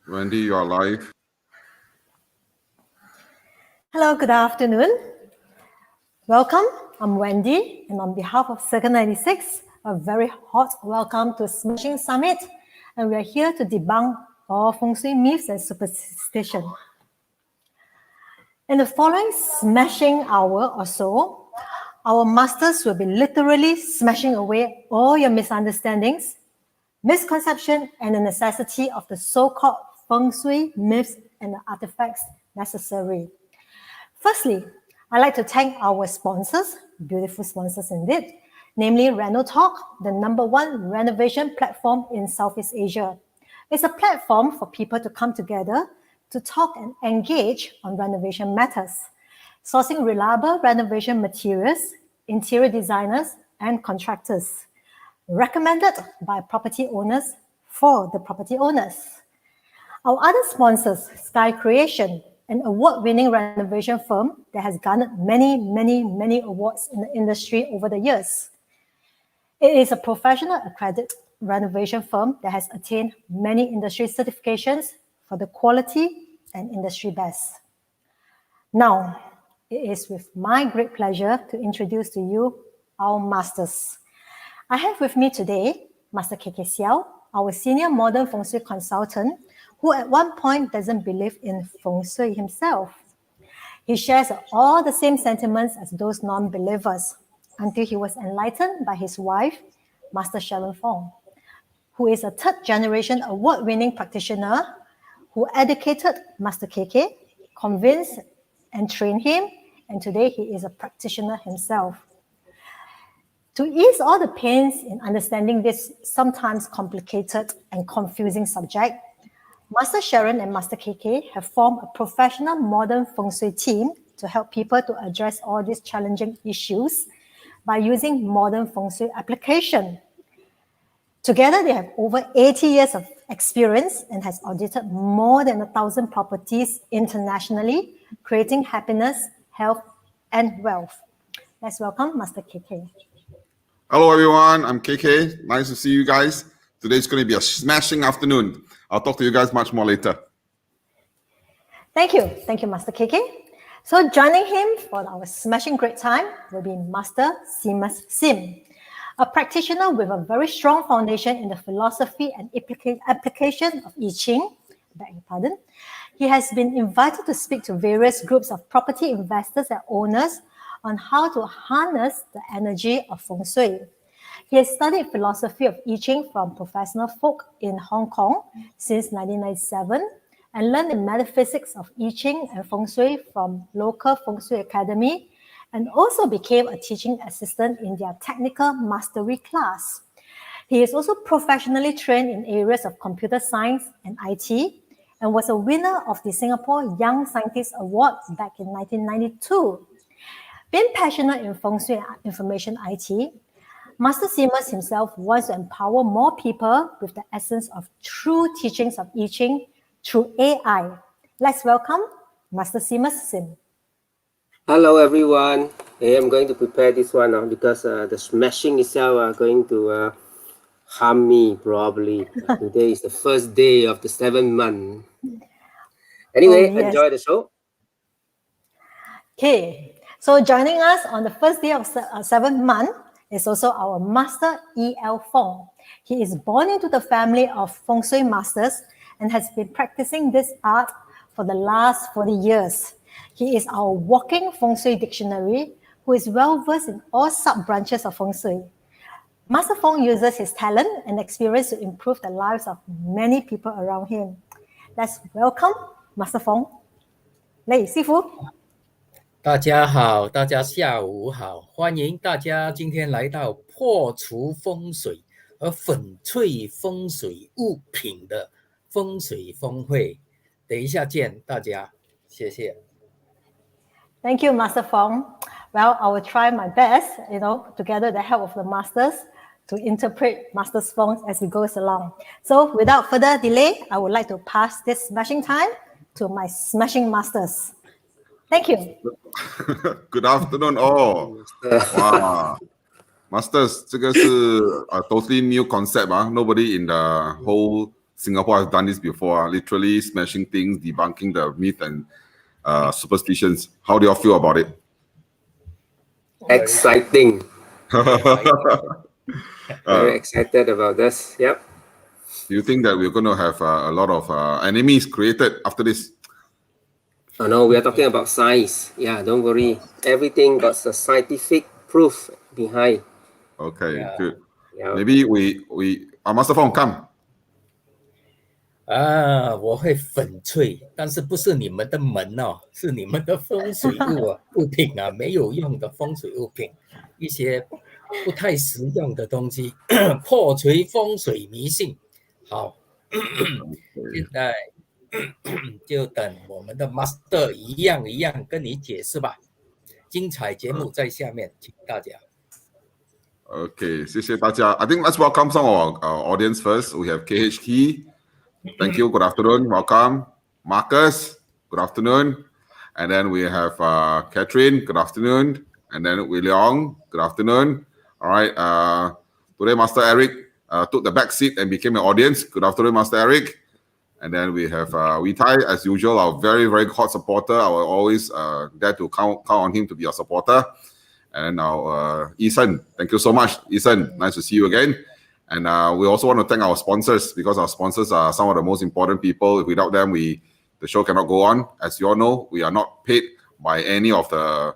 Wendy, you are live. Hello, good afternoon. Welcome, I'm Wendy, and on behalf of Circle 96, a very hot welcome to Smashing Summit, and we are here to debunk all Feng Shui myths and superstition. In the following smashing hour or so, our masters will be literally smashing away all your misunderstandings, misconception, and the necessity of the so-called Feng Shui myths and the artifacts necessary. Firstly, I'd like to thank our sponsors, beautiful sponsors indeed, namely RenoTalk, the #1 renovation platform in Southeast Asia. It's a platform for people to come together to talk and engage on renovation matters, sourcing reliable renovation materials, interior designers, and contractors, recommended by property owners for the property owners. Our other sponsors, Sky Creation, an award-winning renovation firm that has garnered many awards in the industry over the years. It is a professional accredited renovation firm that has attained many industry certifications for the quality and industry best. Now, it is with my great pleasure to introduce to you our masters. I have with me today Master KK Xiao, our senior modern Feng Shui consultant, who at one point doesn't believe in Feng Shui himself. He shares all the same sentiments as those non-believers until he was enlightened by his wife, Master Sharon Fong, who is a third-generation award-winning practitioner who educated Master KK, convinced and trained him, and today he is a practitioner himself. To ease all the pains in understanding this sometimes complicated and confusing subject, Master Sharon and Master KK have formed a professional modern Feng Shui team to help people to address all these challenging issues by using modern Feng Shui application. Together, they have over 80 years of experience and has audited more than 1,000 properties internationally, creating happiness, health, and wealth. Let's welcome Master KK. Hello, everyone. I'm KK. Nice to see you guys. Today's going to be a smashing afternoon. I'll talk to you guys much more later. Thank you. Thank you, Master KK. So joining him for our smashing great time will be Master Seamus Sim, a practitioner with a very strong foundation in the philosophy and application of I Ching. Beg your pardon. He has been invited to speak to various groups of property investors and owners on how to harness the energy of Feng Shui. He has studied philosophy of I Ching from professional folk in Hong Kong since 1997 and learned the metaphysics of I Ching and Feng Shui from local Feng Shui Academy, and also became a teaching assistant in their technical mastery class. He is also professionally trained in areas of computer science and IT and was a winner of the Singapore Young Scientist Award back in 1992. Being passionate in Feng Shui and information IT, Master Seamus himself wants to empower more people with the essence of true teachings of I Ching through AI. Let's welcome Master Seamus Sim. Hello everyone. Hey, I'm going to prepare this one because the smashing itself are going to harm me probably. Today is the first day of the 7th month. Anyway, Oh, yes. Enjoy the show. Okay, so joining us on the first day of 7th month is also our Master E.L. Fong. He is born into the family of Feng Shui masters and has been practicing this art for the last 40 years. He is our walking Feng Shui dictionary who is well-versed in all sub-branches of Feng Shui. Master Fong uses his talent and experience to improve the lives of many people around him. Let's welcome Master Fong. 来，师傅。大家好，大家下午好，欢迎大家今天来到破除风水和粉翠风水物品的风水峰会。等一下见大家，谢谢。Thank you, Master Fong. Well, I will try my best, together with the help of the masters, to interpret Master Fong as he goes along. So, without further delay, I would like to pass this smashing time to my smashing masters. Thank you. Good afternoon, all. Wow. Masters, 这个是 totally new concept. Nobody in the whole Singapore has done this before, literally smashing things, debunking the myth and superstitions. How do you all feel about it? Exciting. Very Do excited about this. Yep. you think that we're going to have a lot of enemies created after this? Oh no, we are talking about science. Yeah, don't worry. Everything got a scientific proof behind. Okay, Yeah. good. Yeah. Maybe Master Fong, come. 我会粉翠，但是不是你们的门哦，是你们的风水物品啊，没有用的风水物品，一些不太实用的东西，破除风水迷信。好，现在就等我们的 Master 一样跟你解释吧。精彩节目在下面，请大家。Okay, 谢谢大家. I think let's welcome some of our audience first. We have KHT. Thank you. Good afternoon. Welcome. Marcus. Good afternoon. And then we have Catherine. Good afternoon. And then William. Good afternoon. All right. Today, Master Eric took the back seat and became an audience. Good afternoon, Master Eric. And then we have Witai, as usual, our very, very hot supporter. I will always dare to count on him to be a supporter. And now, Ethan, thank you so much. Ethan, nice to see you again. And we also want to thank our sponsors, because our sponsors are some of the most important people. Without them, the show cannot go on. As you all know, we are not paid by any of the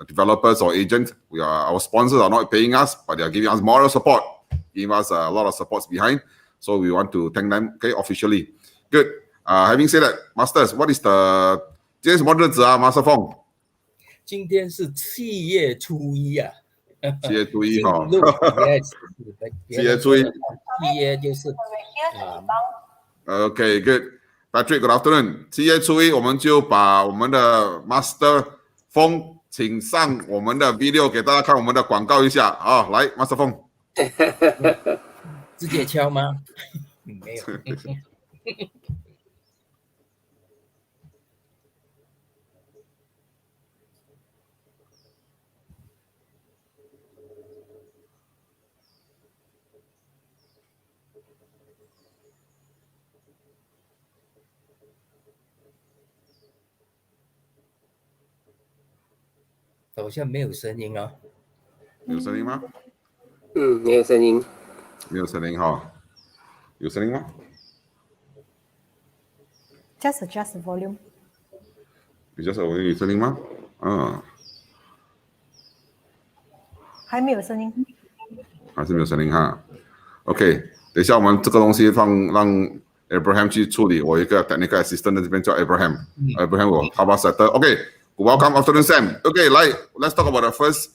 developers or agents. Our sponsors are not paying us, but they are giving us moral support, giving us a lot of supports behind. So we want to thank them, okay, officially. Good. Having said that, Masters, what is the 今天什么日子啊 Master Fong? 今天是7月初1啊。7月初1哈。Yes， 7月初1。7月就是Okay, good. Patrick, good afternoon. 7月初1，我们就把我们的 Master Fong 请上我们的 video 给大家看我们的广告一下啊，来 Master Fong。直接敲吗？没有。好像没有声音啊。有声音吗？没有声音。没有声音哈。有声音吗？ Just adjust the volume. 有声音吗？还没有声音。还是没有声音哈。OK， 等一下我们这个东西让 Abraham 去处理。我有一个 technical assistant 在这边叫 Abraham 我 how about settle? Okay, welcome afternoon Sam. Okay, let's talk about the first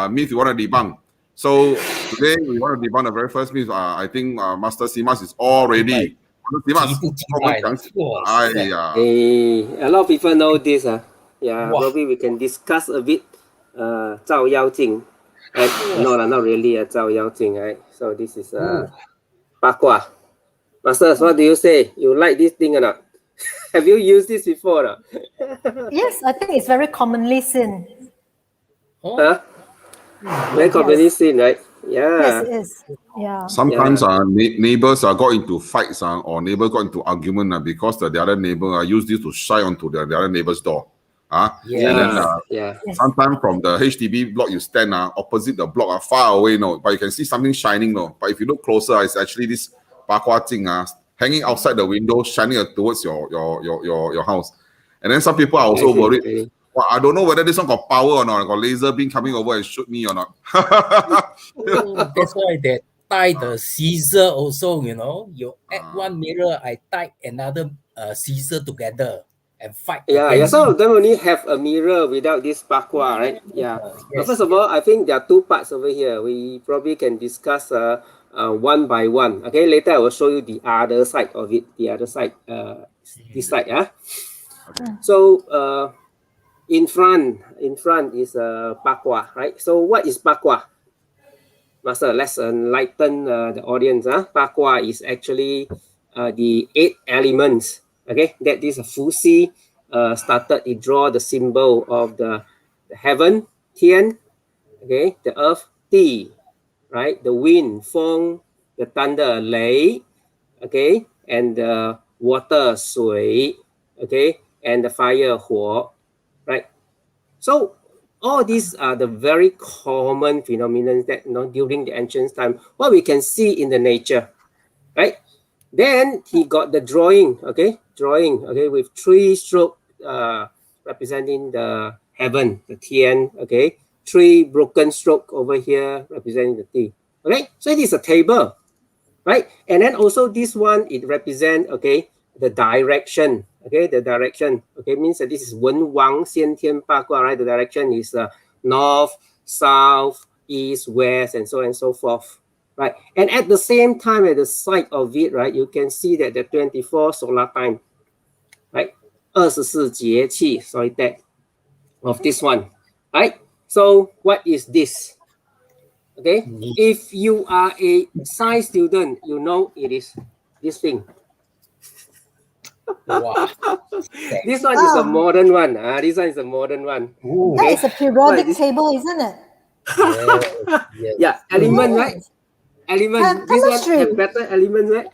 myth we want to debunk. So today we want to debunk the very first myth. I think Master Simas is all ready. Simas, 哎呀 a lot of people know this. Yeah, probably we can discuss a bit. 照妖镜. No, not really a 照妖镜, right? So this is八卦. Masters, what do you say? You like this thing or not? Have you used this before? Or not? Yes, I think it's very commonly seen. Huh? Very commonly seen, right? Yeah. Yes, it is. Yeah. Sometimes neighbors got into fights or neighbors got into argument because the other neighbor used this to shine onto the other neighbor's door. And then sometimes from the HDB block you stand opposite the block far away, but you can see something shining. But if you look closer, it's actually this bakwa thing hanging outside the window, shining towards your house. And then some people are also worried. Well, I don't know whether this one got power or not. Got laser beam coming over and shoot me or not. That's why they tie the scissor also, you add one mirror, I tie another scissor together and fight. Yeah, some of them only have a mirror without this bakwa, right? Yeah. But first of all, I think there are two parts over here. We probably can discuss one by one. Okay, later I will show you the other side of it. The other side, this side, Okay. So, in front is bakwa, right? So what is bakwa? Master, let's enlighten the audience. Bakwa is actually the 8 elements. Okay, that is a Fusi started. It draw the symbol of the heaven, Tian. Okay, the earth, Ti. Right, the wind, Feng. The thunder, Lei. Okay, and the water 水 okay, and the fire 火 right? So all these are the very common phenomena that during the ancient time, what we can see in the nature, right? Then he got the drawing, okay, with 3 stroke representing the heaven, the Tian, okay, 3 broken stroke over here representing the Ti, okay. So it is a table, right? And then also this one, it represents, okay, the direction, okay, the direction, okay, means that this is 文王先天八卦, right? The direction is north, south, east, west, and so on and so forth, right? And at the same time, at the side of it, right, you can see that the 24 solar time, right? 24节气, sorry, that of this one, right? So what is this? Okay, if you are a science student, you know it is this thing. Wow. This one is a modern one. This one is a modern one. Ooh. That is a periodic this- table, isn't it? Yes, yes. Yeah, element, right? Yes. Element. This one Chemistry. have better elements, right?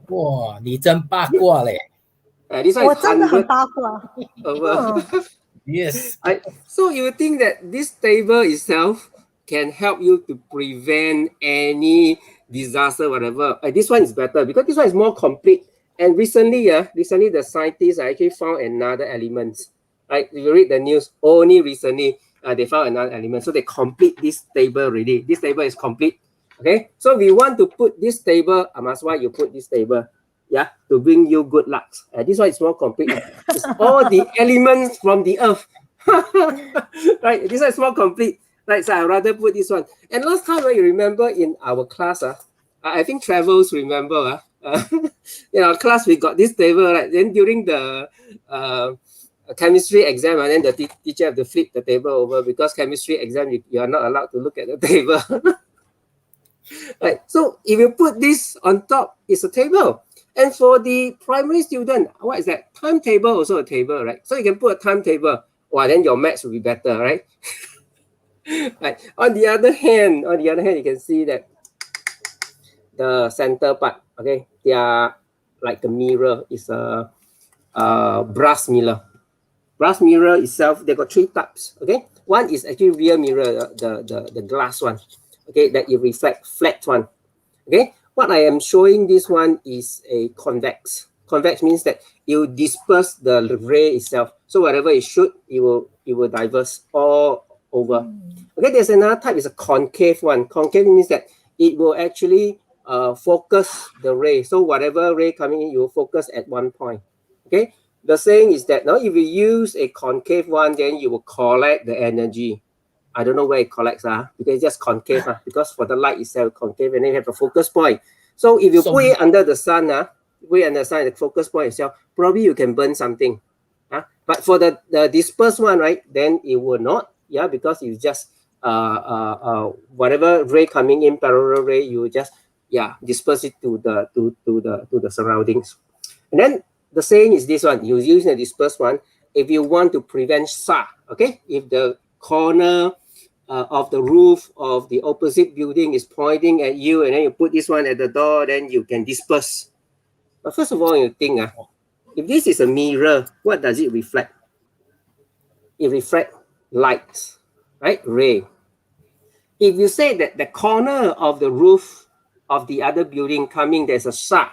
哇，你真八卦嘞 This one 我 is 真的很 100八卦。 over.！Yes， So you think that this table itself can help you to prevent any disaster, whatever. This one is better because this one is more complete. And recently the scientists actually found another element. Right? If you read the news, only recently they found another element. So they complete this table already. This table is complete. Okay. So we want to put this table. That's why you put this table. Yeah, to bring you good luck. This one is more complete. It's all the elements from the earth. Right, this one is more complete. Right, so I'd rather put this one. And last time, you remember in our class, I think Travels remember, in our class we got this table, right? Then during the chemistry exam, and then the teacher have to flip the table over because chemistry exam you are not allowed to look at the table. Right, so if you put this on top, it's a table. And for the primary student, what is that? Timetable also a table, right? So you can put a timetable. Well, then your maths will be better, right? Right. On the other hand, you can see that the center part, okay, they are like a mirror. Is a brass mirror. Brass mirror itself, they got 3 types. Okay, one is actually rear mirror, the glass one. Okay, that it reflect flat one. Okay, what I am showing this one is a convex. Convex means that you disperse the ray itself. So whatever it shoot, it will diverse all over. Okay, there's another type, is a concave one. Concave means that it will actually focus the ray. So whatever ray coming in, you will focus at one point. Okay, the saying is that now if you use a concave one, then you will collect the energy. I don't know where it collects, because it's just concave, because for the light itself, concave, and then you have a focus point. So if you put it under the sun, the focus point itself, probably you can burn something. But for the dispersed one, right, then it will not, because you just whatever ray coming in, parallel ray, you just disperse it to the surroundings. And then the saying is this one: you use the dispersed one if you want to prevent SAR. Okay, if the corner of the roof of the opposite building is pointing at you, and then you put this one at the door, then you can disperse. But first of all, you think, if this is a mirror, what does it reflect? It reflects light, right? Ray. If you say that the corner of the roof of the other building coming, there's a SAR,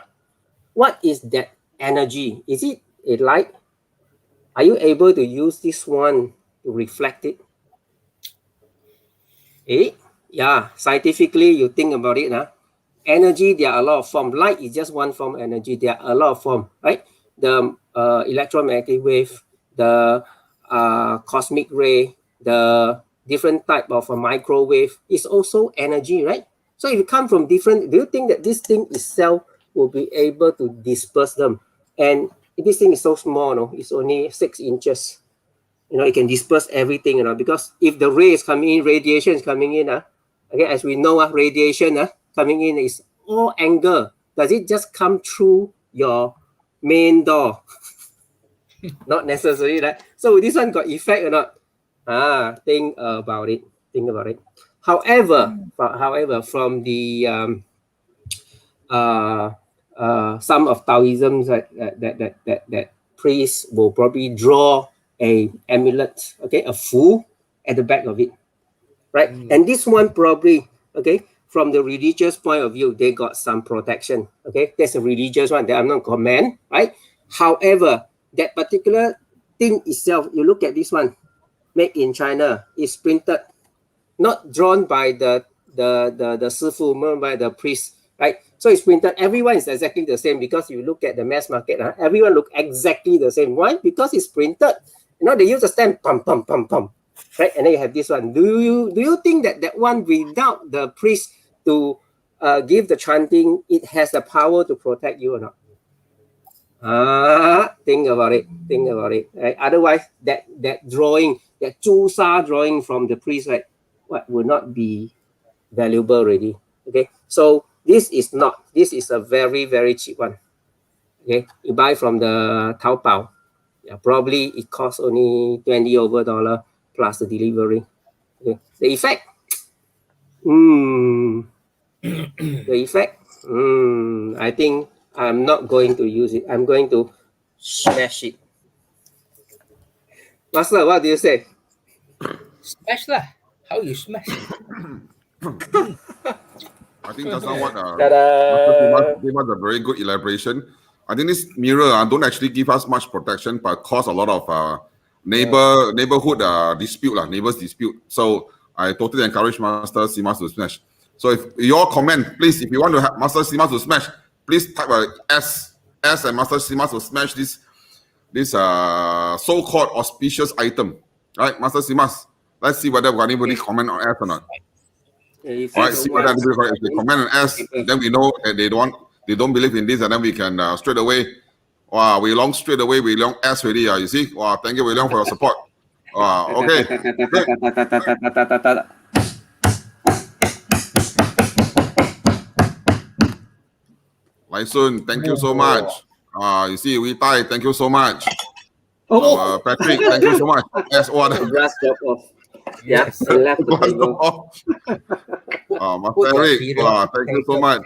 what is that energy? Is it a light? Are you able to use this one to reflect it? Yeah, scientifically, you think about it. Energy, there are a lot of forms. Light is just one form of energy. There are a lot of forms, right? The electromagnetic wave, the cosmic ray, the different type of a microwave is also energy, right? So if you come from different, do you think that this thing itself will be able to disperse them? And this thing is so small, no? It's only 6 inches. It can disperse everything, because if the ray is coming in, radiation is coming in, okay, as we know, radiation coming in is all angle. Does it just come through your main door? Not necessarily, right? So this one got effect or not? Think about it. However, from the some of Taoism that priests will probably draw a amulet, okay, a fool at the back of it, right? And this one probably, okay, from the religious point of view, they got some protection, okay? That's a religious one that I'm not comment, right? However, that particular thing itself, you look at this one, made in China, is printed, not drawn by the sifu, by the priest, right? So it's printed. Everyone is exactly the same because you look at the mass market, everyone look exactly the same. Why? Because it's printed. You know, they use a stamp, pum pum pum pum, right? And then you have this one. Do you think that one without the priest to give the chanting, it has the power to protect you or not? Think about it. Think about it. Right? Otherwise, that drawing, that 朱砂 drawing from the priest, right, what would not be valuable already. Okay, so this is not. This is a very, very cheap one. Okay, you buy from the Taobao. Yeah, probably it costs only $20 over plus the delivery. Okay, the effect. The effect. I think I'm not going to use it. I'm going to smash it. Master, what do you say? Smash lah. How you smash? I think that's not what Ta-da! gave us a very good elaboration. I think this mirror don't actually give us much protection, but cause a lot of neighborhood neighbors dispute. So I totally encourage Master Simas to smash. So if your comment, please, if you want to have Master Simas to smash, please type a S and Master Simas will smash this so-called auspicious item. Right, Master Simas? Let's see whether anybody comment on S or not. All right, see whether anybody, if they comment on S, then we know that they don't believe in this, and then we can straight away. Wow, we long straight away. We long S already. You see? Wow, thank you, we long for your support. Okay. Lysun, thank you so much. You see, we Tai, thank you so much. Patrick, thank you so much. Yes, what? Grass drop off. Yes, and left the table. Master Eric, thank you so much.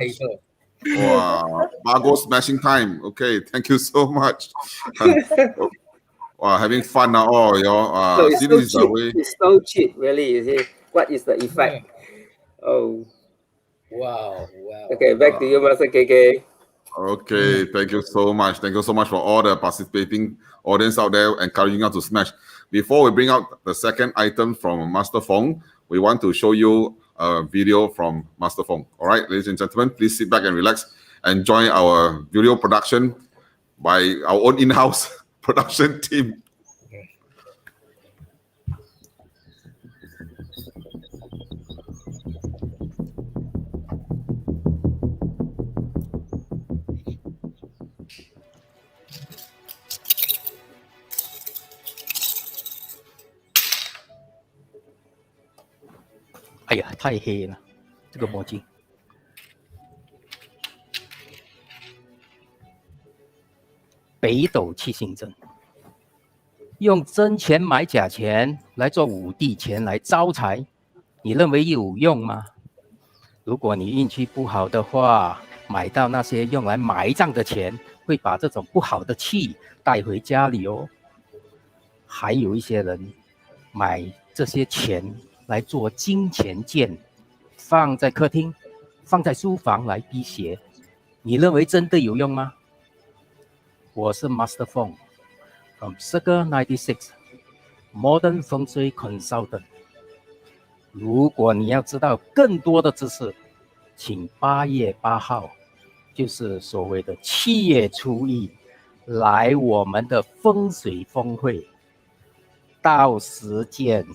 Wow, Margot smashing time. Okay, thank you so much. Wow, having fun now. Oh, so it's so cheap. It's so cheap, really. You see, what is the effect? Oh, wow. Okay, back to you, Master KK. Okay, thank you so much. Thank you so much for all the participating audience out there encouraging us to smash. Before we bring out the second item from Master Feng, we want to show you a video from Master Feng. All right, ladies and gentlemen, please sit back and relax. Enjoy our video production by our own in-house production team. "哎呀，太黑了，这个墨镜。北斗七星阵，用真钱买假钱来做五帝钱来招财，你认为有用吗？如果你运气不好的话，买到那些用来埋葬的钱，会把这种不好的气带回家里哦。还有一些人买这些钱来做金钱剑，放在客厅，放在书房来辟邪，你认为真的有用吗？我是 Master Feng from Circle 96 Modern Feng Shui Consultant。如果你要知道更多的知识，请8月8号，就是所谓的7月初1，来我们的风水峰会，到时见，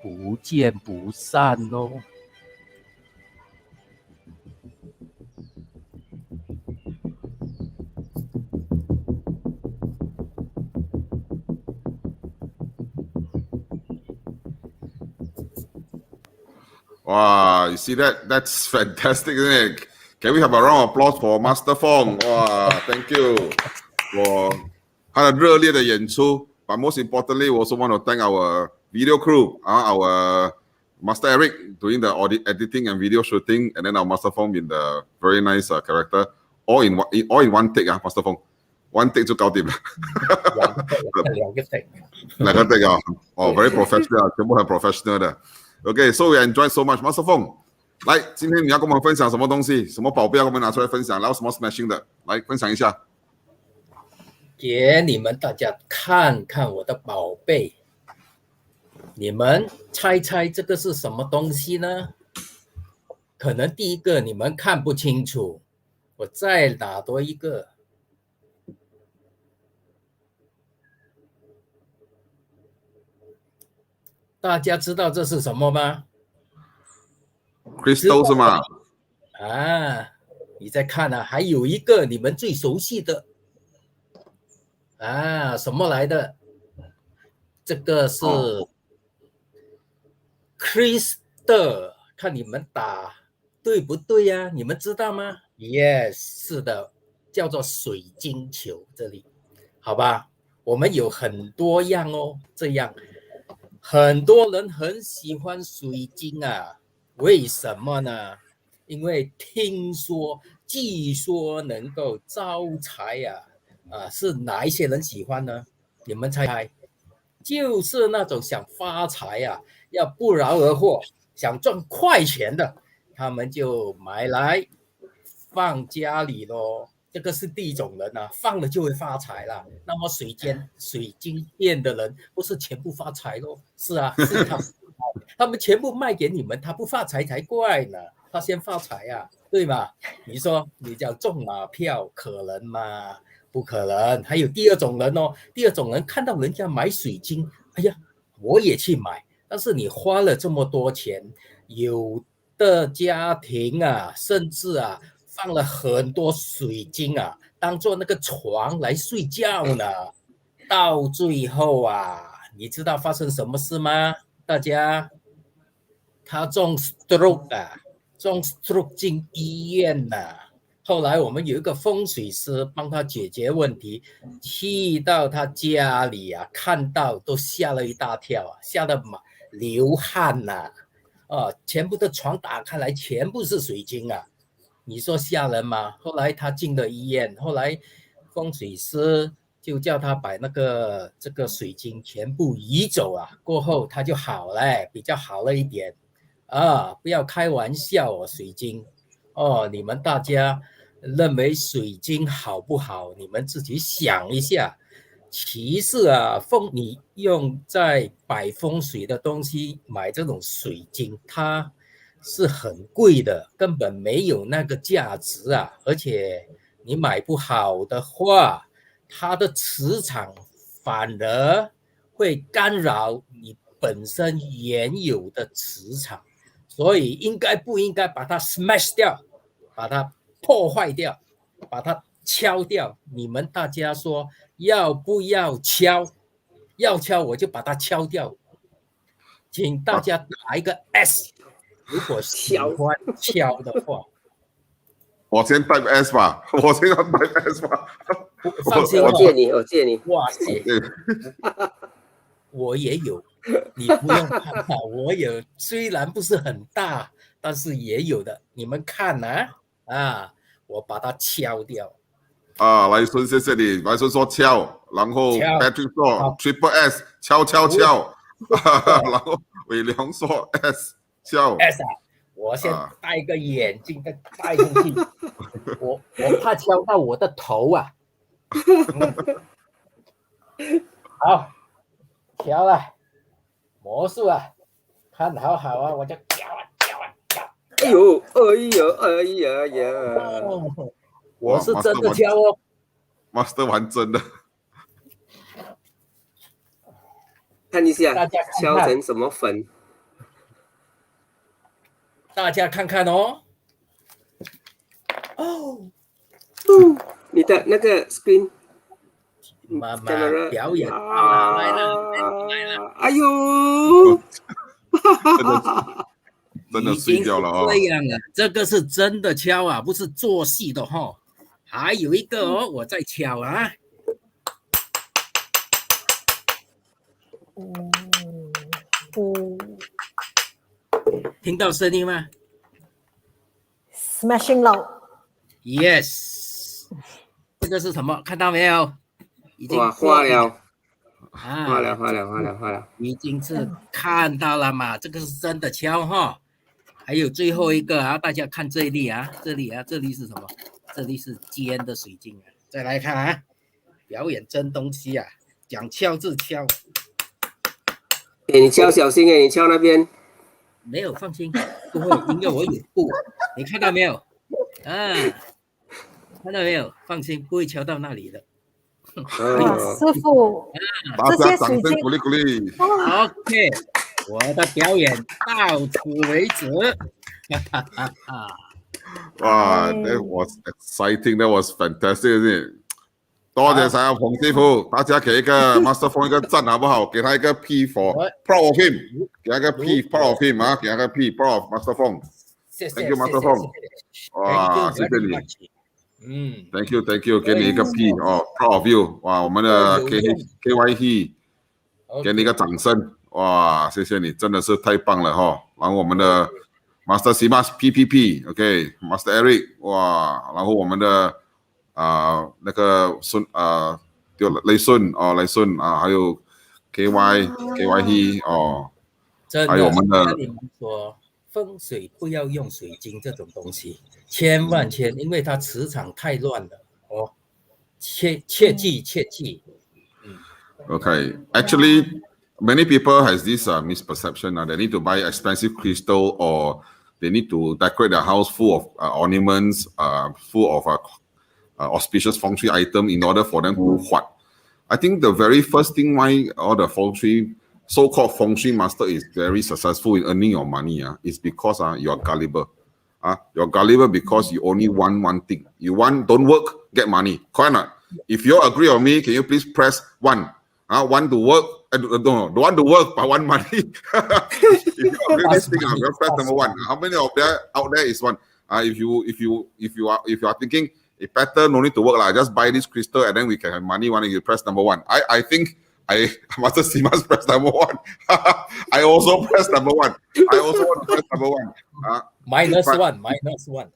不见不散哦。Wow, you see that? That's fantastic, isn't it? Can we have a round of applause for Master Feng? Wow, thank you for 他的热烈的演出。But most importantly, we also want to thank our video crew, our Master Eric doing the editing and video shooting, and then our Master Feng being the very nice character all in one take 啊 ，Master Feng。one take 就搞定了，两个 take，两个 take 啊，哦 ，very professional，全部很 professional 的。OK，so we enjoy so much，Master Feng，来，今天你要跟我们分享什么东西？什么宝贝要跟我们拿出来分享？然后什么 smashing 的，来分享一下。给你们大家看看我的宝贝，你们猜猜这个是什么东西呢？可能第一个你们看不清楚，我再拿多一个。大家知道这是什么吗 ？Crystal 是吗？啊，你在看啊，还有一个你们最熟悉的啊，什么来的？这个是 Crystal， 看你们打对不对呀？你们知道吗 ？Yes， 是的，叫做水晶球。这里，好吧，我们有很多样哦，这样。很多人很喜欢水晶啊，为什么呢？因为据说能够招财呀，是哪一些人喜欢呢？你们猜猜，就是那种想发财呀，要不劳而获，想赚快钱的，他们就买来放家里咯。这个是第一种人啊，放了就会发财了。那么水晶店的人不是全部发财咯？是啊，是他们全部卖给你们，他不发财才怪呢。他先发财啊，对吗？你说你讲中马票可能吗？不可能。还有第二种人哦，第二种人看到人家买水晶，哎呀，我也去买。但是你花了这么多钱，有的家庭啊，甚至啊，放了很多水晶啊，当做那个床来睡觉呢。到最后啊，你知道发生什么事吗？大家，他中 stroke 啊，中 stroke 进医院了。后来我们有一个风水师帮他解决问题，去到他家里啊，看到都吓了一大跳啊，吓得流汗呐、全部的床打开来，全部是水晶啊，你说吓人吗？后来他进了医院，后来风水师就叫他把这个水晶全部移走啊，过后他就好了，比较好了一点啊，不要开玩笑哦，水晶哦，你们大家认为水晶好不好？你们自己想一下。其实啊，你用在摆风水的东西买这种水晶，它是很贵的，根本没有那个价值啊！而且你买不好的话，它的磁场反而会干扰你本身原有的磁场，所以不应该把它 smash 掉，把它破坏掉，把它敲掉？你们大家说要不要敲？要敲我就把它敲掉，请大家打一个 S。如果喜欢敲的话，我先 type S 吧，我先要 type S 吧。放心我借你，我借你。哇塞，我也有，你不用怕，我有，虽然不是很大，但是也有的。你们看啊，我把它敲掉。啊，来孙，谢谢你。来孙说敲，然后 Patrick 说 Triple S， 敲敲敲，然后伟良说 S 敲 S 啊，我先戴一个眼镜再戴进去，我怕敲到我的头啊。好，敲了，魔术啊，看好好啊，我就敲啊。哎呦，哎呀！我是真的敲哦 ，Master 玩真的。看一下，大家看看敲成什么粉？大家看看哦。你的那个 screen。妈妈表演来了！哎呦，真的碎掉了啊！这样了，这个是真的敲啊，不是做戏的哈。还有一个哦，我在敲啊。听到声音吗 Smashing loud.？Yes。这个是什么？看到没有？已经哇，过画了，啊，画了。已经是看到了嘛？这个是真的敲哈。还有最后一个啊，大家看这里啊，这里是什么？这里是尖的水晶啊。再来看啊，表演真东西啊，讲敲自敲。你敲小心你敲那边。没有，放心，不会，因为我有布，你看到没有？啊，看到没有？放心，不会敲到那里的。哇，师傅，大家掌声这些水晶鼓励鼓励。 OK， 我的表演到此为止。哇，that was exciting, that was fantastic, isn't it? 多謝晒阿馮師傅，大家給一個 Master Feng 一個讚好不好？給他一個 P for proud of him，給他一個 P proud of him 啊，給他一個 P proud of Master Feng。謝謝 Thank you, Master Feng。哇，謝謝你。Thank you，給你一個 P 哦 ，proud of you。哇，我們的 KYE 給你一個掌聲。哇，謝謝你，真的是太棒了哈。然後我們的 Master Simas PPP，OK，Master Eric，哇，然後我們的那個就雷順啊，還有 KYE 哦，還有我們的。跟你們說，風水不要用水晶這種東西，千萬，因為它磁場太亂了哦，切記。Okay, actually, many people has this misperception. They need to buy expensive crystal or they need to decorate their house full of ornaments, full of auspicious feng shui item in order for them to what? I think the very first thing why all the feng shui, so-called feng shui master is very successful in earning your money is because you're gullible. You're gullible because you only want one thing. You want, don't work, get money. Correct or not? If you agree on me, can you please press 1? Want to work, don't want to work, but want money. If you agree this thing, you press number 1. How many of there out there is 1? If you are thinking it better, no need to work, just buy this crystal and then we can have money. When you press number 1, I think I Master Simas press number 1. I also press number 1. I also want to press number 1. minus one. Minus 1.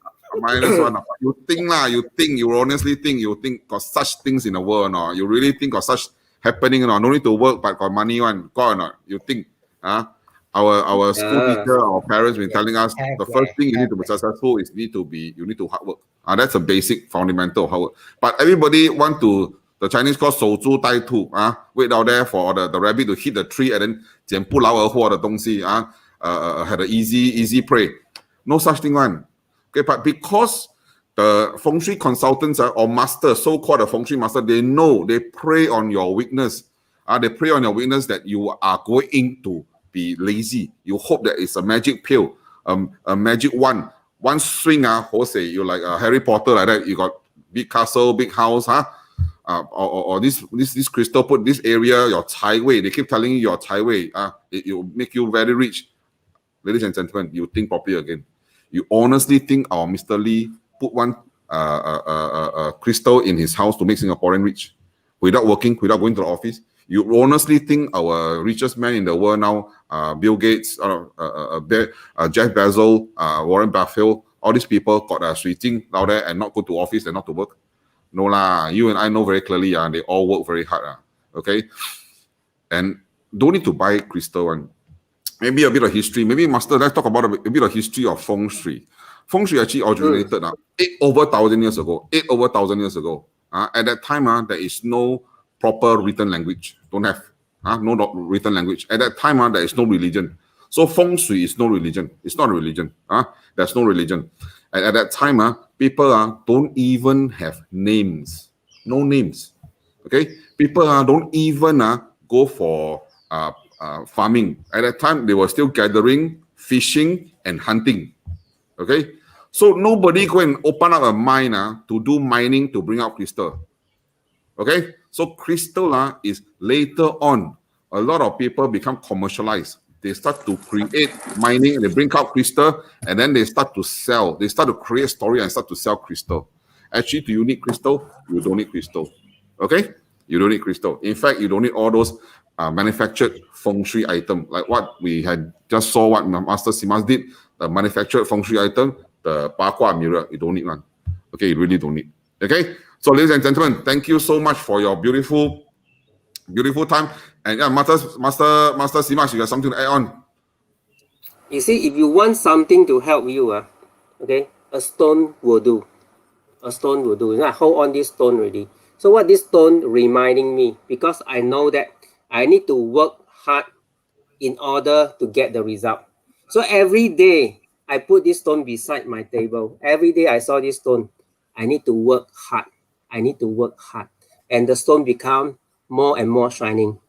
You honestly think, got such things in the world, no? You really think got such happening, no? No need to work, but got money one. Got or not? You think, our school teacher, our parents been telling us the first thing you need to be successful is you need to hard work. That's a basic fundamental of hard work. But everybody want to, the Chinese call 守株待兔, wait out there for the rabbit to hit the tree and then 捡不劳而获的东西, had an easy prey. No such thing one. Okay, but because the feng shui consultants or master, so-called the feng shui master, they prey on your weakness. They prey on your weakness that you are going to be lazy. You hope that it's a magic pill, a magic wand. One swing, you like Harry Potter like that. You got big castle, big house, or this crystal put this area, your Cai Wei. They keep telling you your Cai Wei, it will make you very rich. Ladies and gentlemen, you think properly again. You honestly think our Mr. Lee put one crystal in his house to make Singaporean rich without working, without going to the office? You honestly think our richest man in the world now, Bill Gates, Jeff Bezos, Warren Buffett, all these people got a sui jing out there and not go to office and not to work? No lah, you and I know very clearly, they all work very hard, okay? And don't need to buy crystal one. Maybe a bit of history. Maybe Master, let's talk about a bit of history of Feng Shui. Feng Shui actually originated over 1,000 years ago. At that time, there is no proper written language. Don't have no written language. At that time, there is no religion. So Feng Shui is no religion. It's not a religion. There's no religion. And at that time, people don't even have names. No names. Okay? People don't even go for farming. At that time, they were still gathering, fishing, and hunting. Okay? So nobody go and open up a mine to do mining to bring out crystal. Okay? So crystal is later on. A lot of people become commercialized. They start to create mining and they bring out crystal and then they start to sell. They start to create story and start to sell crystal. Actually, do you need crystal? You don't need crystal. Okay? You don't need crystal. In fact, you don't need all those manufactured feng shui item like what we had just saw what Master Simas did, the manufactured feng shui item, the Bakwa mirror. You don't need one. Okay, you really don't need. Okay, so ladies and gentlemen, thank you so much for your beautiful time. And yeah, Master Simas, you got something to add on? You see, if you want something to help you, okay, a stone will do. A stone will do. I hold on this stone already. So what this stone reminding me, because I know that I need to work hard in order to get the result. So every day I put this stone beside my table. Every day I saw this stone. I need to work hard. I need to work hard. And the stone become more and more shining.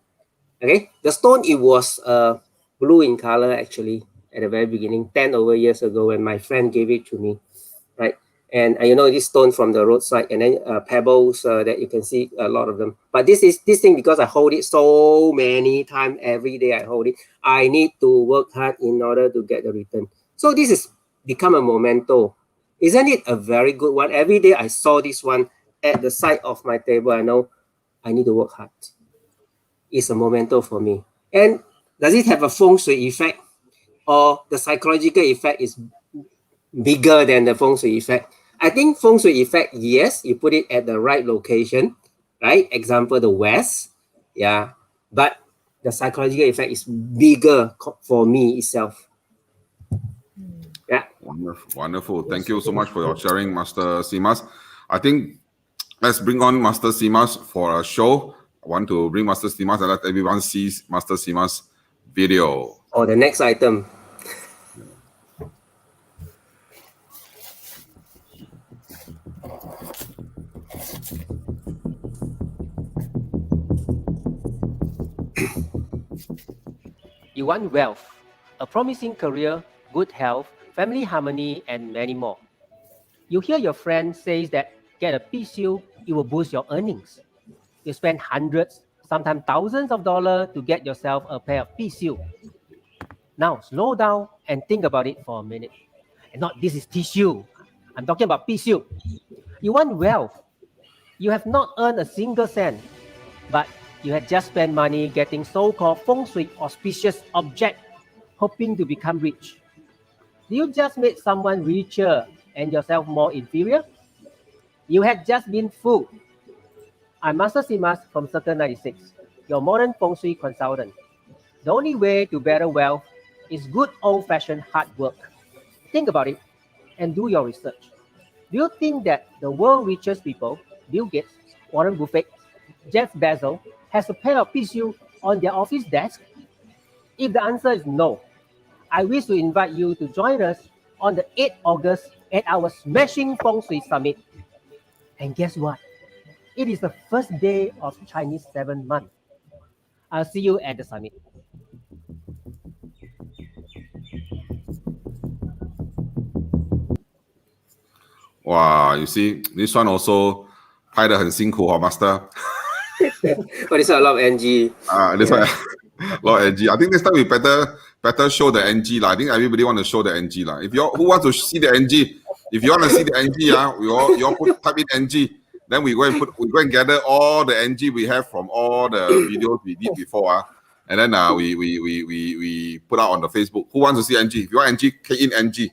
Okay, the stone, it was blue in color actually at the very beginning, 10 over years ago when my friend gave it to me, right? And you know, this stone from the roadside, and then pebbles that you can see a lot of them. But this thing, because I hold it so many times every day, I hold it. I need to work hard in order to get the return. So this is become a memento. Isn't it a very good one? Every day I saw this one at the side of my table. I know I need to work hard. It's a memento for me. And does it have a Feng Shui effect, or the psychological effect is bigger than the Feng Shui effect? I think Feng Shui effect, yes, you put it at the right location, right? Example, the West, yeah. But the psychological effect is bigger for me itself. Yeah. Wonderful. Thank you so much for your sharing, Master Simas. I think let's bring on Master Simas for a show. I want to bring Master Simas and let everyone see Master Simas' video. Oh, the next item. You want wealth, a promising career, good health, family harmony, and many more. You hear your friend says that get a PSU, it will boost your earnings. You spend hundreds, sometimes thousands of dollars to get yourself a pair of PSU. Now slow down and think about it for a minute. And not this is tissue. I'm talking about PSU. You want wealth. You have not earned a single cent, but you had just spent money getting so-called Feng Shui auspicious object, hoping to become rich. Do you just make someone richer and yourself more inferior? You had just been fooled. I'm Master Simas from Circle 96, your modern Feng Shui consultant. The only way to better wealth is good old-fashioned hard work. Think about it and do your research. Do you think that the world's richest people, Bill Gates, Warren Buffett, Jeff Bezos, has a pair of PSU on their office desk? If the answer is no, I wish to invite you to join us on the 8th August at our Smashing Feng Shui Summit. And guess what? It is the first day of Chinese 7th month. I'll see you at the summit. Wow, you see, this one also 拍得很辛苦 Master. But it's a lot of NG. This one, a lot of NG. I think this time we better show the NG lah. I think everybody want to show the NG lah. If you who wants to see the NG, if you want to see the NG, you all type in NG. Then we go and gather all the NG we have from all the videos we did before. And then we put out on the Facebook. Who wants to see NG? If you want NG, key in NG.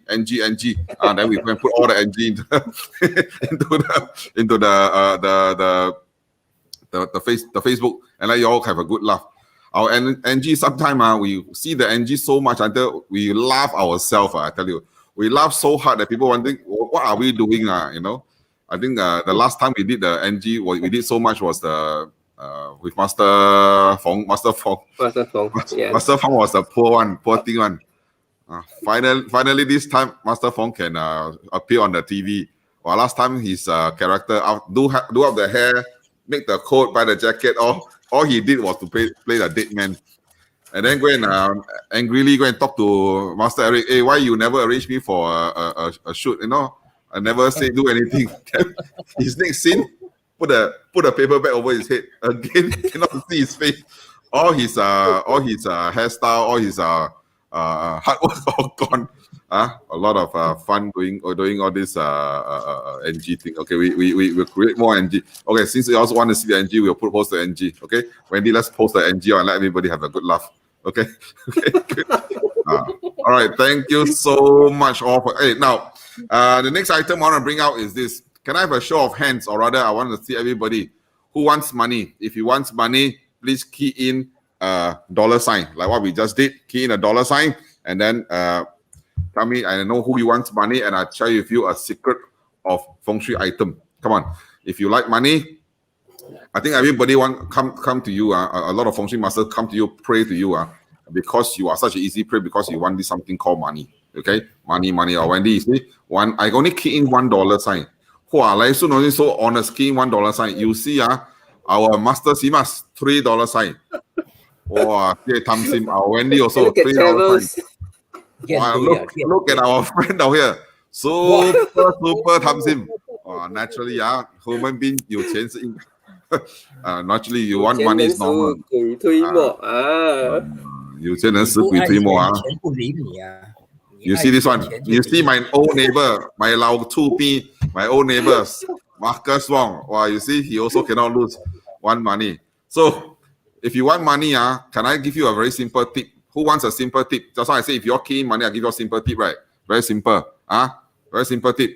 Then we can put all the NG into the Facebook, and let you all have a good laugh. Our NG sometimes we see the NG so much until we laugh ourselves. I tell you, we laugh so hard that people wondering what are we doing? You know, I think the last time we did the NG, what we did so much was the with Master Feng. Yeah. Master Feng was the poor thing one. Finally, this time Master Feng can appear on the TV. Well, last time his character do up the hair, make the coat, buy the jacket. All he did was to play the dead man, and then go and angrily go and talk to Master Eric. Hey, why you never arrange me for a shoot? You know, I never say do anything. His next scene, put a paper bag over his head again. Cannot see his face. All his hairstyle, all his hard work all gone. A lot of fun doing all this NG thing. Okay, we will create more NG. Okay, since you also want to see the NG, we'll post the NG. Okay, Wendy, let's post the NG and let everybody have a good laugh. Okay, good. All right, thank you so much all for. Hey, now the next item I want to bring out is this. Can I have a show of hands, or rather, I want to see everybody who wants money. If you want money, please key in a dollar sign, like what we just did. Key in a dollar sign, and then tell me, I know who you want money, and I'll share with you a secret of Feng Shui item. Come on. If you like money, I think everybody come to you. A lot of Feng Shui masters come to you, pray to you because you are such an easy prey, because you want this something called money. Okay? Money. Or Wendy, you see, I only key in $1 sign. Wow, like so only so honest, key in $1 sign. You see, our master Simas, $3 sign. Wow, Tamsim, our Wendy also $3 sign. Wow, look at our friend down here. Super Tamsim. Naturally, human being 有钱是应naturally you want money is normal. 鬼推磨有钱人死鬼推磨啊。钱不理你啊。You see this one? You see my old neighbor, my 老厝边, my old neighbors, Marcus Wong. Wow, you see, he also cannot lose one money. So, if you want money, can I give you a very simple tip? Who wants a simple tip? Just like I say, if you're key in money, I give you a simple tip, right? Very simple. Very simple tip.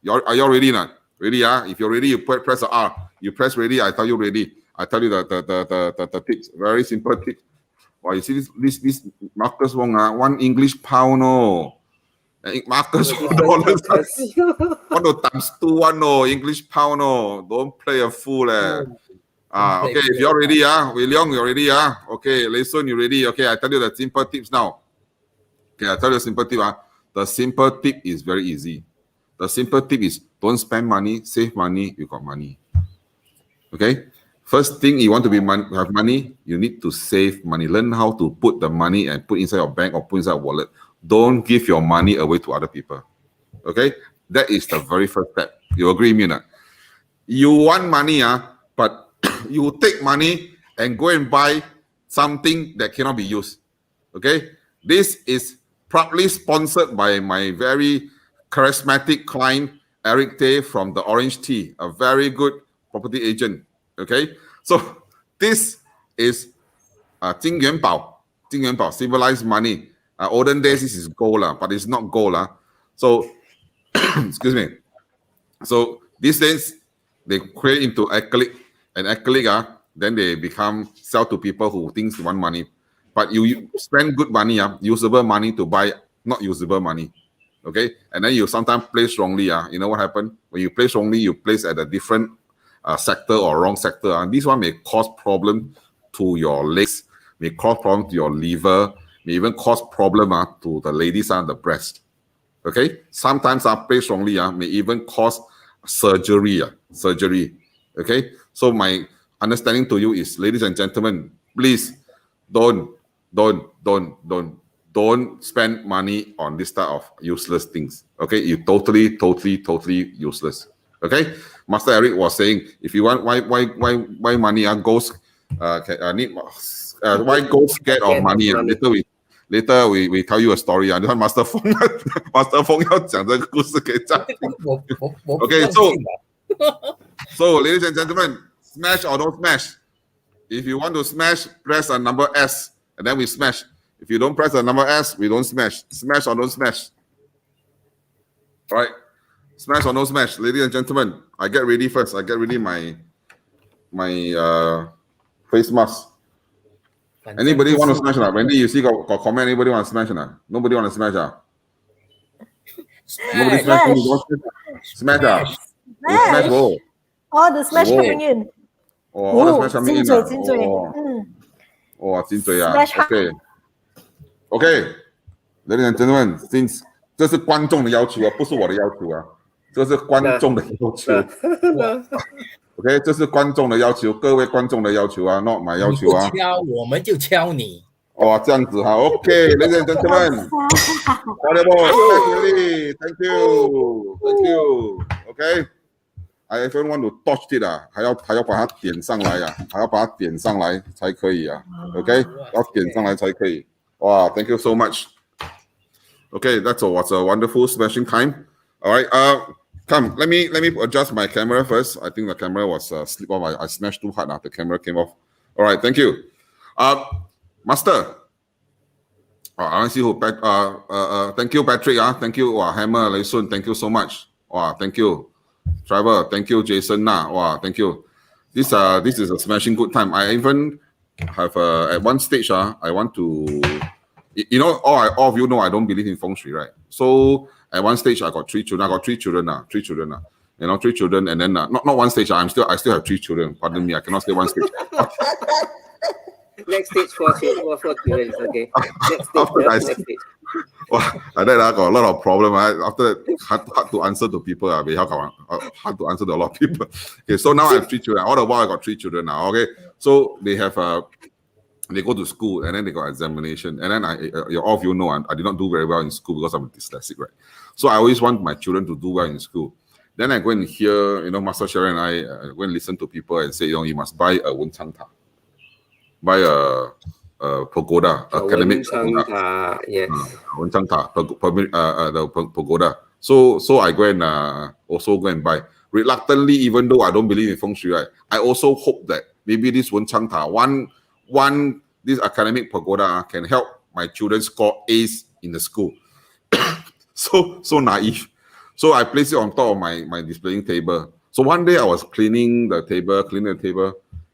Are you ready now? Ready? If you're ready, you press the R. You press ready, I tell you ready. I tell you the tips. Very simple tip. Wow, you see this Marcus Wong, one English pound, no. Marcus dollars. One no times 2 1 no English pound, no. Don't play a fool. Okay, if you're ready, William, you're ready, okay, Layson, you ready? Okay, I tell you the simple tips now. Okay, I tell you the simple tip. The simple tip is very easy. The simple tip is don't spend money, save money, you got money. Okay? First thing, you want to have money, you need to save money. Learn how to put the money and put inside your bank or put inside a wallet. Don't give your money away to other people. Okay? That is the very first step. You agree with me now? You want money, but you take money and go and buy something that cannot be used. Okay? This is proudly sponsored by my very charismatic client, Eric Tay from the Orange Tea, a very good property agent. Okay? So this is Jing Yuan Bao, civilized money. Olden days, this is gold, but it's not gold. So, excuse me. So these days, they create into acrylic, and acrylic, then they sell to people who think they want money. But you spend good money, usable money to buy not usable money. Okay? And then you sometimes place wrongly. You know what happened? When you place wrongly, you place at a different sector or wrong sector. And this one may cause problem to your legs, may cause problem to your liver, may even cause problem to the ladies and the breast. Okay? Sometimes place wrongly may even cause surgery. Okay? So my understanding to you is, ladies and gentlemen, please don't spend money on this type of useless things. Okay? You totally useless. Okay? Master Eric was saying, if you want why money goes why goes scared of money? Later we tell you a story. This one Master Feng 要讲这个故事给大家听。Okay, so ladies and gentlemen, smash or don't smash. If you want to smash, press a number S, and then we smash. If you don't press the number S, we don't smash. Smash or don't smash. All right. Smash or no smash. Ladies and gentlemen, I get ready first. I get ready my face mask. Anybody want to smash or not? Wendy, you see got comment, anybody want to smash or not? Nobody want to smash Nobody smash. Smash Smash. Whoa. All the smash coming in. All the smash coming in. 金嘴 金嘴 Okay. Ladies and gentlemen, since 这是观众的要求不是我的要求这是观众的要求。OK， 这是观众的要求，各位观众的要求not my 要求我们就敲你。这样子OK， ladies and gentlemen， Thank you。OK， I even want to touch it 还要把它点上来还要把它点上来才可以OK， 要点上来才可以。哇 ，Thank you so much。Okay, that was a wonderful smashing time. All right, come. Let me adjust my camera first. I think the camera was slip off. I smashed too hard. The camera came off. All right, thank you. Master. I don't see who. Thank you, Patrick. Thank you, Hammer, Leisun. Thank you so much. Thank you. Trevor, thank you. Jason, wow, thank you. This is a smashing good time. I even have at one stage, I want to, all of you know I don't believe in Feng Shui, right? So at one stage, I got three children. Three children, and then not one stage. I still have three children. Pardon me, I cannot say one stage. Next stage for children, okay. Next stage, next stage. Well, and then I got a lot of problem. After that, hard to answer to people. Hard to answer to a lot of people. Okay, so now I have three children. All the while I got three children now. Okay, so they have they go to school and then they got examination. And then all of you know I did not do very well in school because I'm dyslexic, right? So I always want my children to do well in school. Then I go and hear, Master Sharon and I go and listen to people and say, you must buy a Wenchang-ta. Buy a pagoda, academic pagoda. Yes. Wenchang-ta, the pagoda. So I go and also go and buy. Reluctantly, even though I don't believe in Feng Shui, right, I also hope that maybe this Wenchang-ta, this academic pagoda can help my children score A's in the school. So naive. So I place it on top of my displaying table. So one day I was cleaning the table,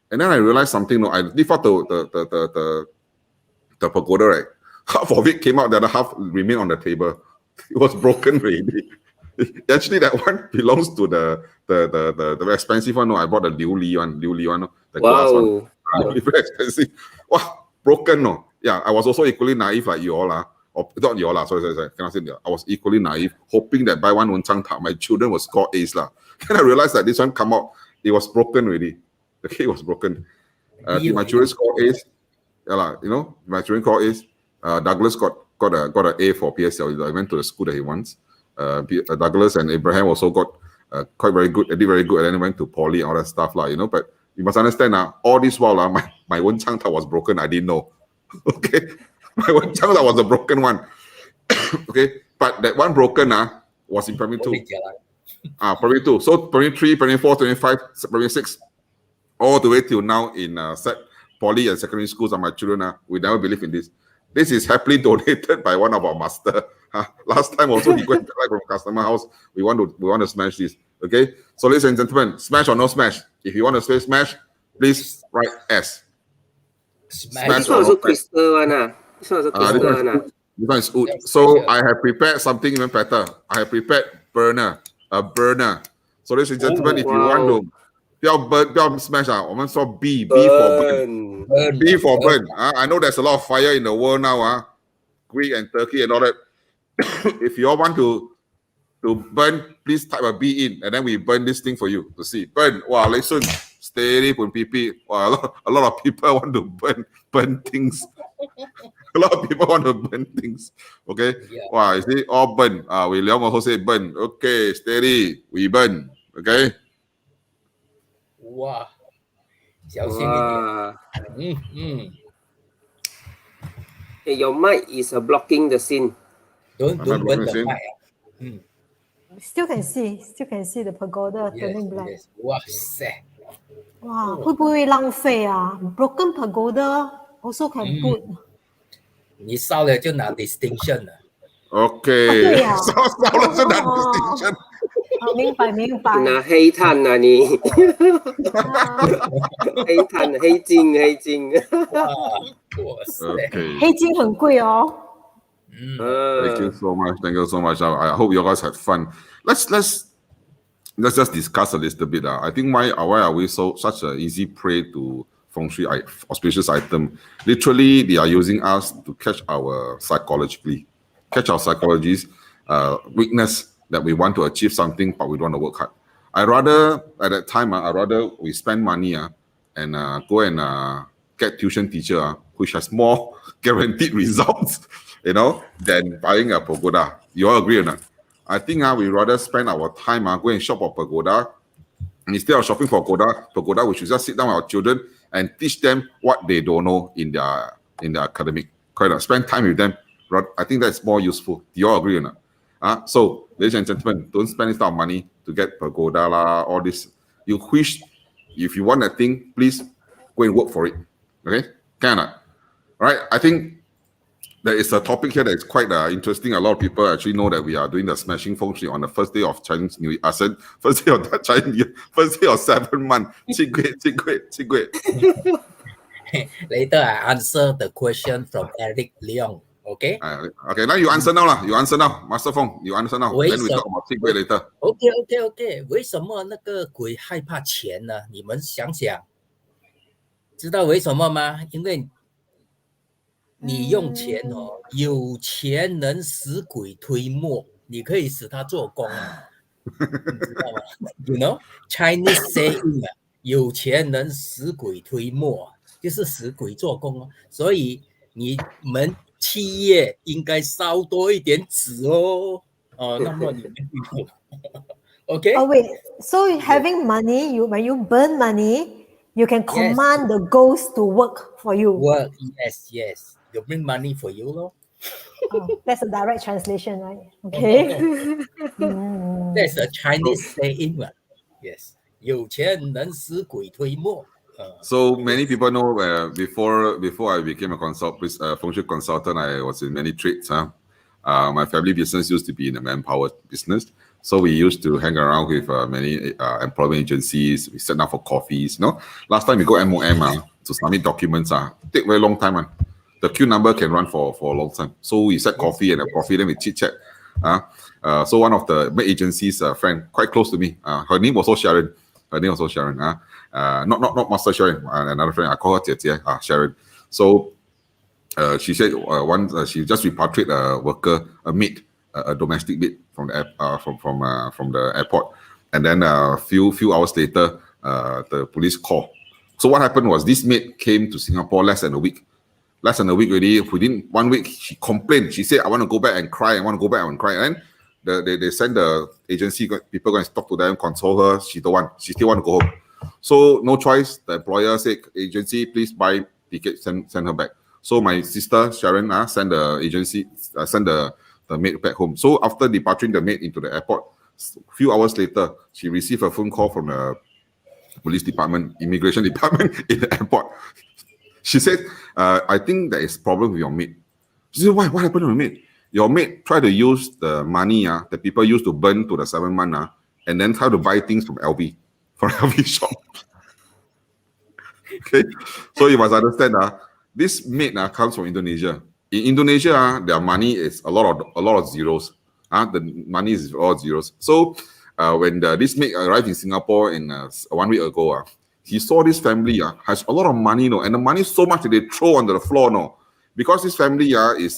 and then I realized something. I lift out the pagoda, right? Half of it came out, the other half remained on the table. It was broken already. Actually, that one belongs to the very expensive one. No, I bought the Liu Li one, the glass one. Very expensive. Wow, broken. No, yeah. I was also equally naive like you all are. Or not you all are. Sorry. Cannot say that. I was equally naive, hoping that by one Wenchang-ta, my children will score A's lah. Then I realized that this one come out, it was broken already. The cake was broken. My children score A's. My children score A's. Douglas got an A for PSL. I went to the school that he wants. Douglas and Abraham also got quite very good. They did very good, and then went to poly and all that stuff lah. But you must understand all this while my Wenchang-ta was broken. I didn't know. Okay, my Wenchang-ta was a broken one. Okay, but that one broken was in primary 2. Primary 2. So primary 3, primary 4, primary 5, primary 6, all the way till now in poly and secondary schools. And my children we never believe in this. This is happily donated by one of our master. Last time also he went back from customer house. We want to smash this. Okay, so ladies and gentlemen, smash or no smash? If you want to say smash, please write S. Smash. This one also crystal one. This one also crystal one. This one is wood. So I have prepared something even better. I have prepared a burner. So ladies and gentlemen, if you want to 不要 smash 我们说 B for burn. I know there's a lot of fire in the world now, Greek and Turkey and all that. If you all want to burn, please type a B in, and then we burn this thing for you to see. Burn. Wow, listen, steady, pun pipi. Wow, a lot of people want to burn things. A lot of people want to burn things. Okay. Yeah. Wow, you see, all burn. We Leong also say burn. Okay, steady, we burn. Okay. Wow. 小心一点。Your mic is blocking the scene. Don't burn the mic. Still can see the pagoda turning black. Yes. 哇塞！哇，会不会浪费啊 ？Broken pagoda also can put. 你烧了就拿 distinction 了。OK， 烧了就拿 distinction。明白。拿黑炭你，黑金。哇塞，黑金很贵哦。Thank you so much. I hope you guys had fun. Let's just discuss a little bit. I think why are we such an easy prey to Feng Shui auspicious item? Literally, they are using us to catch our psychology's weakness, that we want to achieve something, but we don't want to work hard. At that time, I rather we spend money and go and get tuition teacher which has more guaranteed results, than buying a pagoda. You all agree or not? I think we rather spend our time go and shop for pagoda instead of shopping for pagoda. We should just sit down with our children and teach them what they don't know in their academic. Correct? Spend time with them. I think that's more useful. Do you all agree or not? So, ladies and gentlemen, don't spend this type of money to get pagoda all this. If you want that thing, please go and work for it. Okay? Can or not? All right? I think there is a topic here that is quite interesting. A lot of people actually know that we are doing the smashing feng shui on the first day of Chinese New Year. First day of Chinese New Year, first day of 7th month. Later, I answer the question from Eric Leong. Okay. Okay, now you answer now lah. You answer now, Master Feng. You answer now. Then we talk about secret later. OK。为什么那个鬼害怕钱呢？你们想想，知道为什么吗？因为你用钱哦，有钱能使鬼推磨，你可以使他做工啊，你知道吗 ？You know Chinese saying 啊，有钱能使鬼推磨，就是使鬼做工哦。所以你们企业应该烧多一点纸哦。那么你们就OK。Oh wait, so having money, when you burn money, you can command the ghost to work for you. Work, yes. You bring money for you, lor. That's a direct translation, right? Okay. That's a Chinese saying, yes. 有钱能使鬼推磨。So many people know before I became a feng shui consultant, I was in many trades. My family business used to be in the manpower business. So we used to hang around with many employment agencies. We sat down for coffees. Last time we go MOM to submit documents. Take very long time. The queue number can run for a long time. So we sat coffee and a coffee, then we chit chat. So one of the agencies, friend, quite close to me. Her name was also Sharon. Not Master Sharon. Another friend. I call her Jie, Sharon. So she said she just repatriated a worker, a maid, a domestic maid from the airport, and then a few hours later, the police called. So what happened was this maid came to Singapore less than a week already. Within 1 week, she complained. She said, "I want to go back and cry. I want to go back and cry." And they send the agency people going to talk to them, console her. She don't want. She still want to go home. So no choice. The employer said, "Agency, please buy ticket, send her back." So my sister Sharon sent the agency, send the maid back home. So after departing the maid into the airport, a few hours later, she received a phone call from the police department, immigration department in the airport. She said, "I think there is a problem with your maid." She said, "Why? What happened to your maid? Your maid tried to use the money that people used to burn to the 7th month and then try to buy things from LV shop." Okay, so you must understand this maid comes from Indonesia. In Indonesia, their money is a lot of zeros. The money is all zeros. So when this maid arrived in Singapore in 1 week ago, he saw this family has a lot of money, and the money is so much that they throw onto the floor, because this family is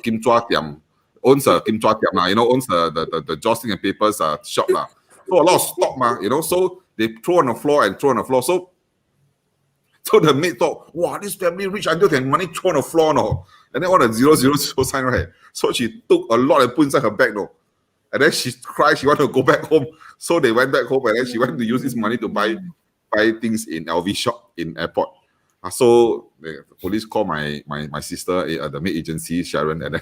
Kim Chua Tiam, owns Kim Chua Tiam, owns the Jocelyn and Papers shop. So a lot of stock, so they throw on the floor. So the maid thought, wow, this family rich until they have money thrown on the floor, and then all the 000 sign, right? So she took a lot and put inside her bag, and then she cried, she wanted to go back home. So they went back home, and then she wanted to use this money to buy things in LV shop in airport. So the police called my sister, the maid agency, Sharon, and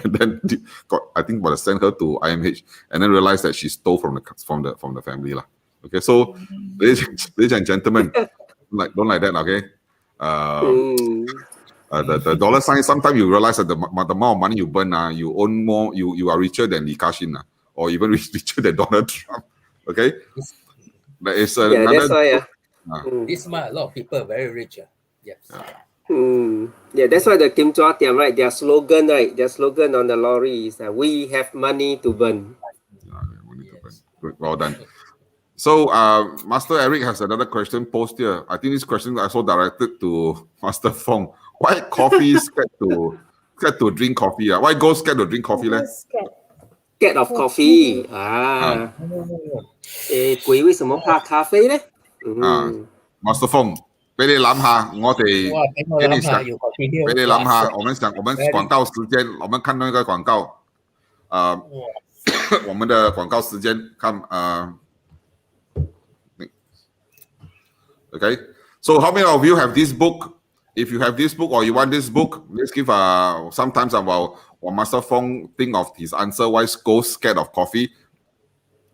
then I think sent her to IMH, and then realized that she stole from the family. Okay, so ladies and gentlemen, don't like that, okay? The dollar sign, sometimes you realize that the amount of money you burn, you own more, you are richer than Li Ka-shing, or even richer than Donald Trump. Okay? There is that's why. This month, a lot of people are very rich. Yes. Yeah, that's why the Kim Chua Tiam, right? Their slogan on the lorry is that we have money to burn. Good, well done. So, Master Eric has another question posted here. I think this question is also directed to Master Feng. Why coffee scared to drink coffee? Why ghosts scared to drink coffee? Scared of coffee. 鬼為什麼怕咖啡呢？ Master Feng，俾你諗下，我哋俾你諗下，我們廣告時間，我們看那個廣告，我們的廣告時間看Okay, so how many of you have this book? If you have this book or you want this book, let's give sometimes about what Master Feng think of his answer. Why ghosts scared of coffee?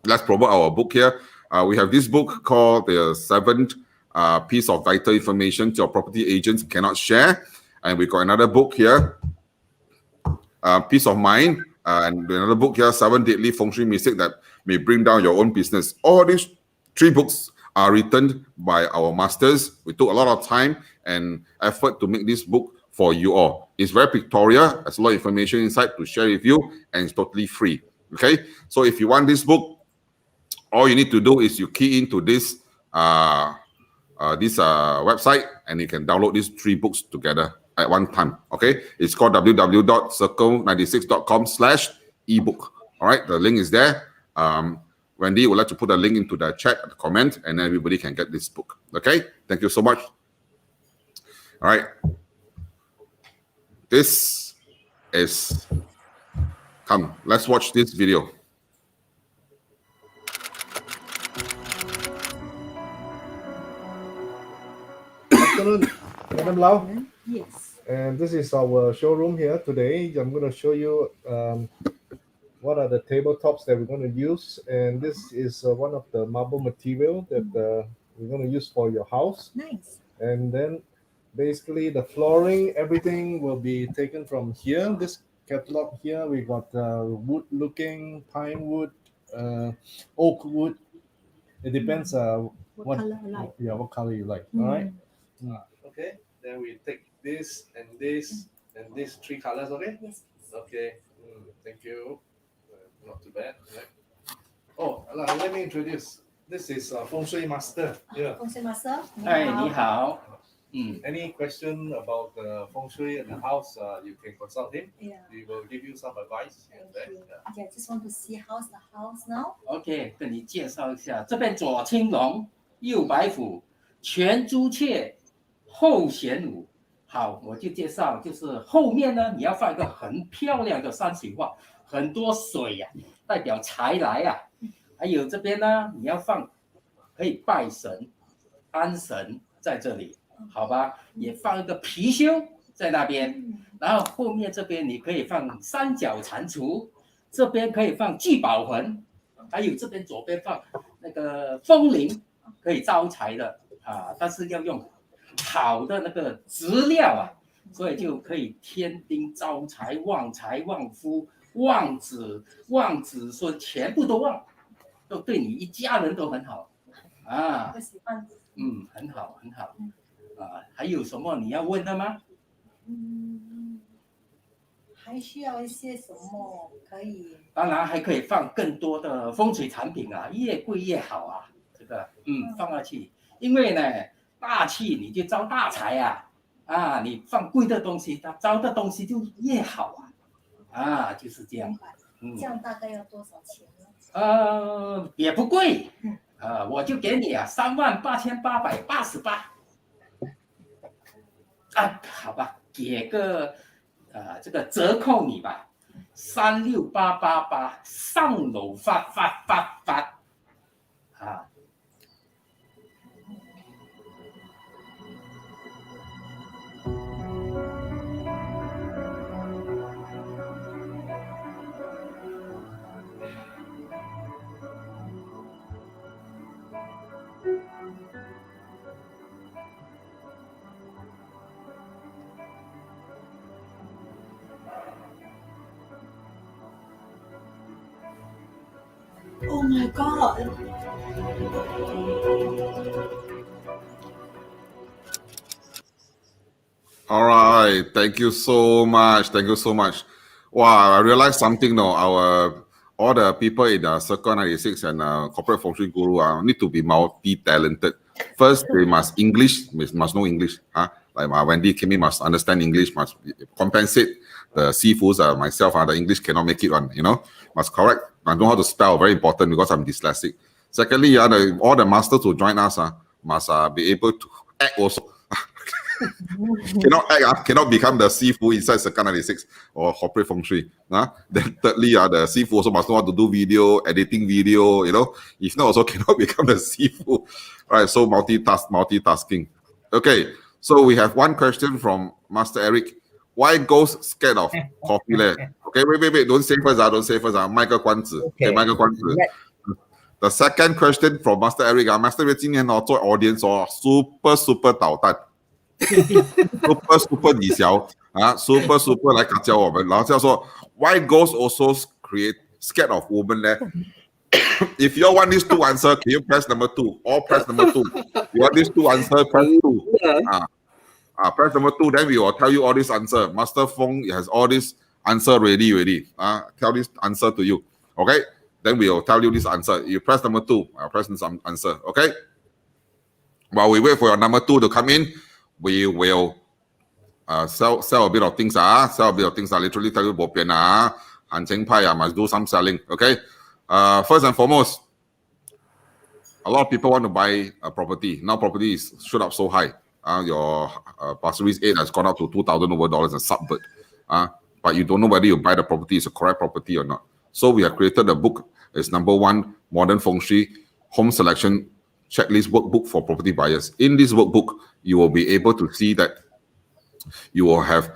Let's promote our book here. We have this book called The 7th Piece of Vital Information Your Property Agents Cannot Share. And we got another book here peace of mind. And another book here, 7 Deadly Feng Shui Mistakes That May Bring Down Your Own Business. All these 3 books are written by our masters. We took a lot of time and effort to make this book for you all. It's very pictorial. There's a lot of information inside to share with you, and it's totally free. Okay, so if you want this book, all you need to do is you key into this website, and you can download these 3 books together at one time. Okay, it's called www.circle96.com/ebook. All right, the link is there. Wendy would like to put a link into the chat, the comment, and everybody can get this book. Okay, thank you so much. All right, this is, come, let's watch this video. Afternoon, Madam Lau. Yes. And this is our showroom here today. I'm going to show you what are the tabletops that we're going to use. And this is one of the marble material that we're going to use for your house. Nice. And then basically the flooring, everything will be taken from here. This catalog here, we got wood looking, pine wood, oak wood. It depends What color I like. Yeah, what color you like. All right. Okay, then we take this and this and these 3 colors. Okay. Yes. Okay. Thank you. Not too bad. Right. Oh, let me introduce. This is Feng Shui Master. Yeah. Feng Shui Master. 哎，你好， Any question about the Feng Shui and the house, you can consult him. Yeah. We will give you some advice. Thank you. Okay, I just want to see how's the house now. OK， 跟你介绍一下，这边左青龙，右白虎，前朱雀，后玄武。好，我就介绍，就是后面呢，你要放一个很漂亮的山水画，很多水呀、代表财来呀、还有这边呢，你要放，可以拜神、安神在这里，好吧？也放一个貔貅在那边，然后后面这边你可以放三角蟾蜍，这边可以放聚宝魂，还有这边左边放那个风铃，可以招财的啊，但是要用好的那个质料啊，所以就可以添丁招财、旺财、旺夫、旺子、旺子孙，全部都旺，都对你一家人都很好啊。我喜欢。很好，很好啊。还有什么你要问的吗？还需要一些什么可以？当然还可以放更多的风水产品啊，越贵越好啊。这个放下去，因为呢。大气你就招大财啊！你放贵的东西，它招的东西就越好啊！就是这样。这样大概要多少钱呢？也不贵，我就给你38888啊，好吧，给个这个折扣你吧，36888上楼发啊。Oh my god! All right, thank you so much. Thank you so much. Wow, I realized something now. All the people in the Circle 96 and Corporate Feng Shui Guru need to be multi-talented. First, they must know English. Like Wendy came in, must understand English, must compensate the seafoods. Myself, the English cannot make it on, must correct. I know how to spell, very important because I'm dyslexic. Secondly, all the masters who join us must be able to act also. Cannot act, cannot become the seafood inside Circle 96 or Corporate Feng Shui. Then thirdly, the seafood also must know how to do video, editing video, If not, also cannot become the seafood. Right, so multitasking. Okay, so we have one question from Master Eric. Why ghosts scared of coffee? Okay, wait. Don't say first. Michael Kwanzi. Okay, Michael Kwanzi. The second question from Master Eric. Master Eric 今年做 audience super 捣蛋。super 李小 super 来教我们，然后叫做 Why ghosts also create scared of women 呢？If you want these two answer, can you press number 2 or press number 2? You want these two answer, press 2. Press number 2, then we will tell you all this answer. Master Feng has all this answer ready. Tell this answer to you. Okay? Then we will tell you this answer. You press number 2, I'll press some answer. Okay? While we wait for your number 2 to come in, we will sell a bit of things. Sell a bit of things. Literally tell you, Han Cheng Pai must do some selling. Okay? First and foremost, a lot of people want to buy a property. Now property is shoot up so high. Your Pasir Ris 8 has gone up to $2,000 over a suburb. But you don't know whether you buy the property is a correct property or not. So we have created a book. It's number 1 Modern Feng Shui Home Selection Checklist Workbook for Property Buyers. In this workbook, you will be able to see that you will have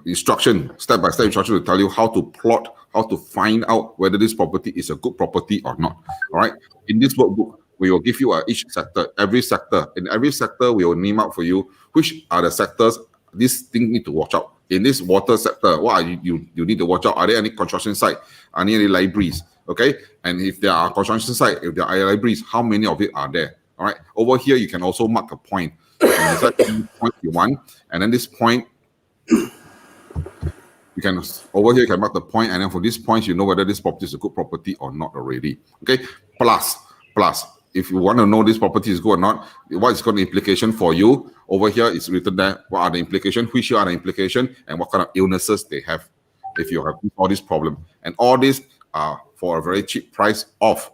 instruction, step-by-step instruction to tell you how to plot, how to find out whether this property is a good property or not. All right. In this workbook, we will give you each sector, every sector. In every sector, we will name out for you which are the sectors this thing need to watch out. In this water sector, what are you need to watch out? Are there any construction site? Are there any libraries? Okay. And if there are construction site, if there are libraries, how many of it are there? All right. Over here, you can also mark a point. And decide any point you want, and then this point you can over here you can mark the point, and then for this point you know whether this property is a good property or not already. Okay, plus if you want to know this property is good or not, what is going to implication for you over here is written there. What are the implications, which are the implication, and what kind of illnesses they have if you have all this problem. And all this are for a very cheap price of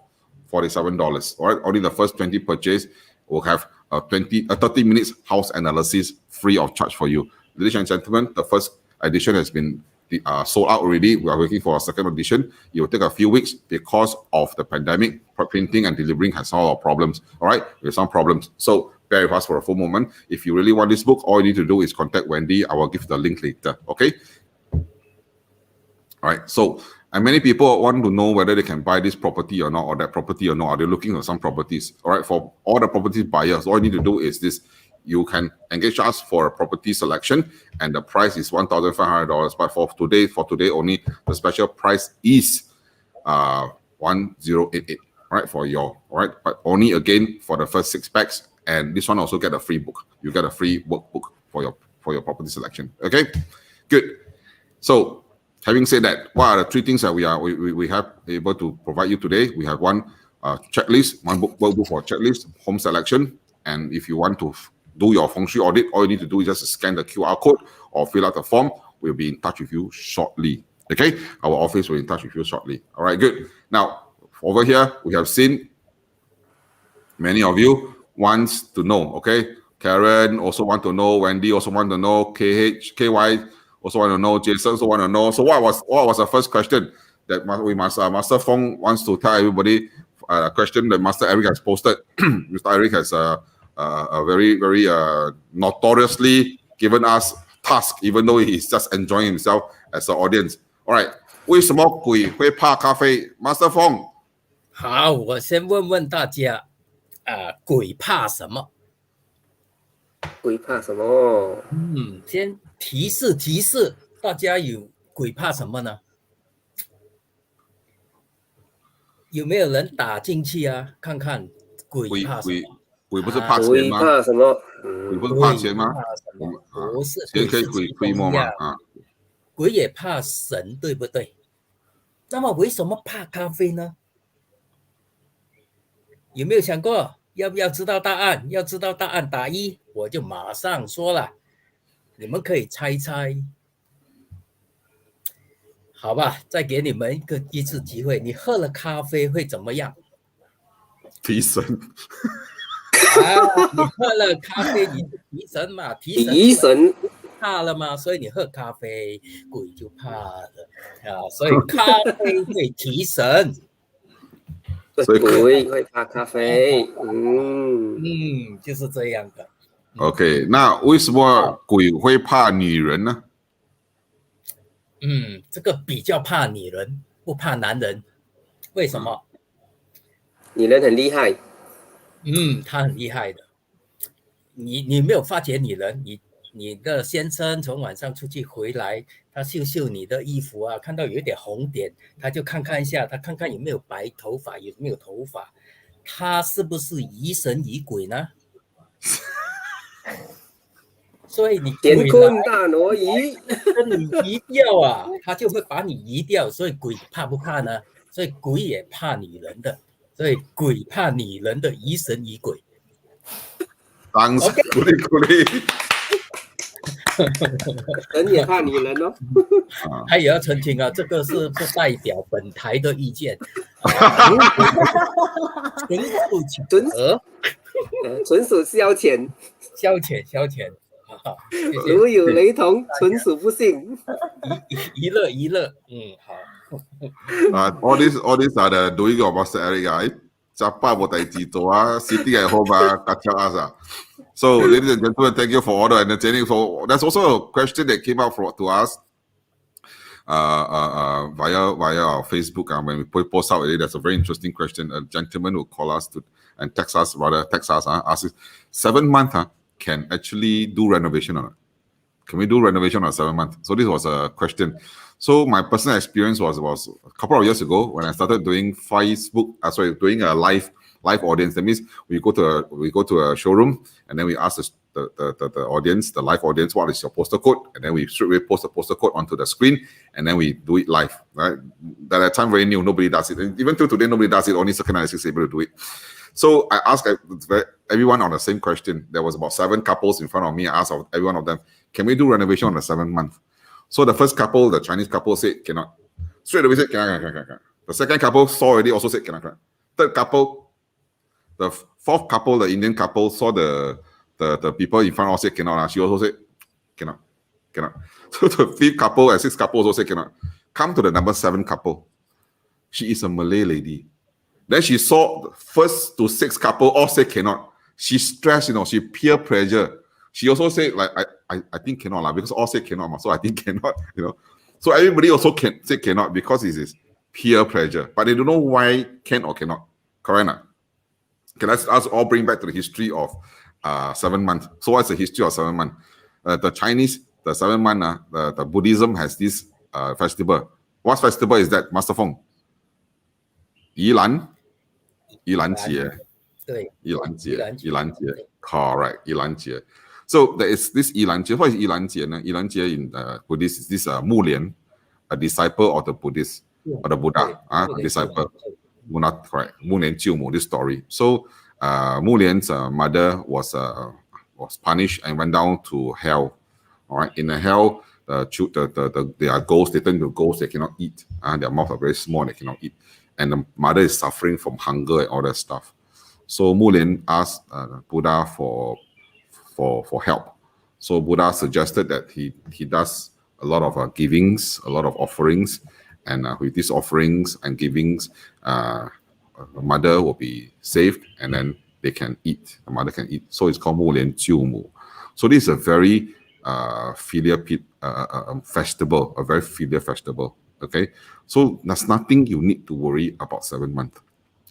$47. All right, only the first 20 purchase will have a 30 minutes house analysis free of charge for you. Ladies and gentlemen, the first edition has been sold out already. We are waiting for a second edition. It will take a few weeks because of the pandemic. Printing and delivering has all our problems. All right, there's some problems. So bear with us for a full moment. If you really want this book, all you need to do is contact Wendy. I will give the link later. Okay. All right. So, and many people want to know whether they can buy this property or not, or that property or not. Are they looking for some properties? All right. For all the property buyers, all you need to do is this. You can engage us for a property selection, and the price is $1,500. But for today only, the special price is 1088. Right, for your, all right, but only again for the first 6 packs, and this one also get a free book. You get a free workbook for your property selection. Okay, good. So having said that, what are the 3 things that we have able to provide you today? We have one checklist, one workbook for checklist, home selection, and if you want to do your Feng Shui audit, all you need to do is just scan the QR code or fill out the form. We'll be in touch with you shortly. Okay, our office will be in touch with you shortly. All right, good. Now over here we have seen many of you wants to know. Okay, Karen also want to know, Wendy also want to know, KY also want to know, Jason also want to know. So what was the first question that Master Feng wants to tell everybody? A question that Master Eric has posted. Mr. Eric has a very notoriously given us task, even though he's just enjoying himself as an audience. All right, 为什么鬼会怕咖啡 ？Master Feng。好，我先问问大家，鬼怕什么？鬼怕什么？先提示，大家有鬼怕什么呢？有没有人打进去啊？看看鬼怕什么？鬼不是怕钱吗？鬼怕什么？鬼不是怕钱吗？不是，钱可以规模嘛？鬼也怕神，对不对？那么为什么怕咖啡呢？有没有想过？要不要知道答案？要知道答案打1，我就马上说了。你们可以猜猜，好吧？再给你们一次机会，你喝了咖啡会怎么样？提神。你喝了咖啡，你就提神嘛，提神怕了嘛，所以你喝咖啡，鬼就怕了所以咖啡会提神。所以鬼会怕咖啡，就是这样的。OK， 那为什么鬼会怕女人呢？这个比较怕女人，不怕男人。为什么？女人很厉害。她很厉害的。你没有发觉女人，你你的先生从晚上出去回来，他秀秀你的衣服啊，看到有一点红点，他就看看一下，他看看有没有白头发，有没有头发，他是不是疑神疑鬼呢？所以你乾鬼来坤大挪移，跟你移掉啊，他就会把你移掉。所以鬼怕不怕呢？所以鬼也怕女人的，所以鬼怕女人的疑神疑鬼。Thanks, Kuli. 人也怕女人哦。他也要澄清啊，这个是不代表本台的意见，纯属巧合，纯属消遣，消遣消遣。谢谢如有雷同，纯属不幸。娱乐娱乐，好。all these are the doing of Master Eric, guys. Siapa buat tai chi tu sitting at home kacau us So, ladies and gentlemen, thank you for all the entertaining. So, there's also a question that came out to us via our Facebook. When we post out, there's a very interesting question. A gentleman will call us and text us, ask us, 7 months can actually do renovation or not? Can we do renovation on 7 months? So this was a question. So my personal experience was a couple of years ago when I started doing doing a live audience. That means we go to a showroom and then we ask the audience, the live audience, what is your postal code? And then we straightway post the postal code onto the screen and then we do it live. Right? At that time, very new, nobody does it. And even till today, nobody does it. Only Circle 96 is able to do it. So I asked everyone on the same question. There was about 7 couples in front of me. I asked every one of them, can we do renovation on the 7th month? So the first couple, the Chinese couple, said cannot. Straight away said cannot. The second couple saw already, also said cannot. Third couple, the fourth couple, the Indian couple, saw the people in front of said cannot. She also said cannot. So the fifth couple and sixth couple also said cannot. Come to the number 7 couple. She is a Malay lady. Then she saw the first to 6 couple all say cannot. She stressed, she peer pressure. She also said, like, I think cannot, because all say cannot, so I think cannot, So everybody also can say cannot because it is peer pressure. But they don't know why can or cannot. Correct? Okay, let's all bring back to the history of 7 months. So what's the history of 7 months? The Chinese, the 7 month, the Buddhism has this festival. What festival is that, Master Feng? 盂兰节. 对，盂兰节. Correct, 盂兰节. So there is this 盂兰节. What is 盂兰节? 盂兰节 in Buddhist is this 木莲, a disciple of the Buddhist, or the Buddha, disciple. Correct. 木莲救母, this story. So Mu Lian's mother was punished and went down to hell. All right, in the hell, they are ghosts. They turn into ghosts. They cannot eat. Their mouths are very small. They cannot eat. And the mother is suffering from hunger and all that stuff. So Mu Lian asked Buddha for help. So Buddha suggested that he does a lot of givings, a lot of offerings, and with these offerings and givings, the mother will be saved, and then they can eat. The mother can eat. So it's called Mu Lian Jiu Mu. So this is a very filial festival, a very filial festival. Okay, so there's nothing you need to worry about 7 months.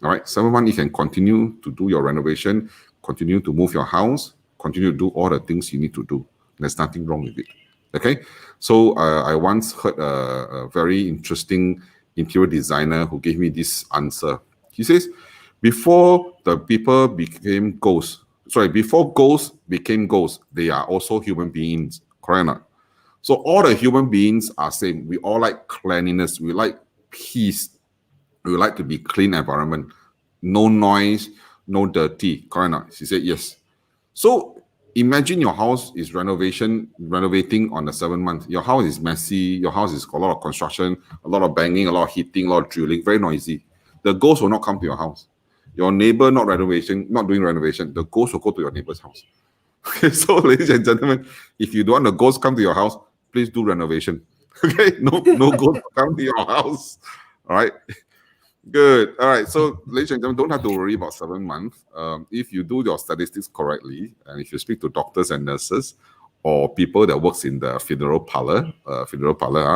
All right, 7 months you can continue to do your renovation, continue to move your house, continue to do all the things you need to do. There's nothing wrong with it. Okay, so I once heard a very interesting interior designer who gave me this answer. He says, before the people became ghosts, before ghosts became ghosts, they are also human beings. Correct or not? So all the human beings are same. We all like cleanliness. We like peace. We like to be clean environment. No noise, no dirty. Correct or not? She said yes. So imagine your house is renovating on the 7 month. Your house is messy. Your house is a lot of construction, a lot of banging, a lot of heating, a lot of drilling, very noisy. The ghost will not come to your house. Your neighbor not doing renovation, the ghost will go to your neighbor's house. Okay, so ladies and gentlemen, if you don't want the ghost come to your house, please do renovation. Okay, no ghost come to your house. All right. Good. All right. So, ladies and gentlemen, don't have to worry about 7 months. If you do your statistics correctly, and if you speak to doctors and nurses, or people that works in the funeral parlor,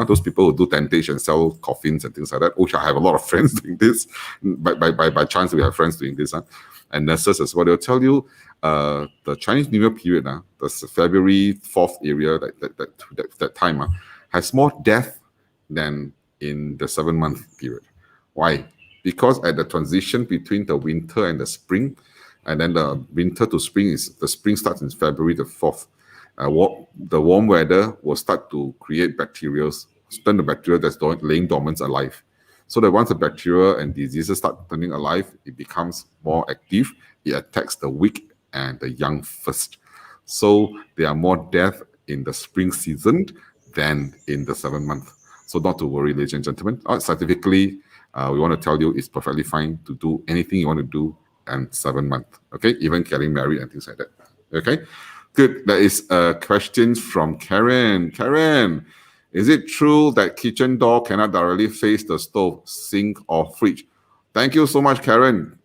those people who do tentage and sell coffins and things like that, which I have a lot of friends doing this. By chance, we have friends doing this, and nurses as well. They'll tell you the Chinese New Year period, the February 4th area, that time, has more death than in the 7-month period. Why? Because at the transition between the winter and the spring, and then the winter to spring the spring starts in February the 4th. The warm weather will start to create bacteria, turn the bacteria that's laying dormant alive. So that once the bacteria and diseases start turning alive, it becomes more active. It attacks the weak and the young first. So there are more death in the spring season than in the 7-month. So not to worry, ladies and gentlemen. Scientifically, we want to tell you it's perfectly fine to do anything you want to do and 7 months. Okay, even getting married and things like that. Okay. Good. There is a question from Karen. Karen, is it true that kitchen door cannot directly face the stove, sink, or fridge? Thank you so much, Karen.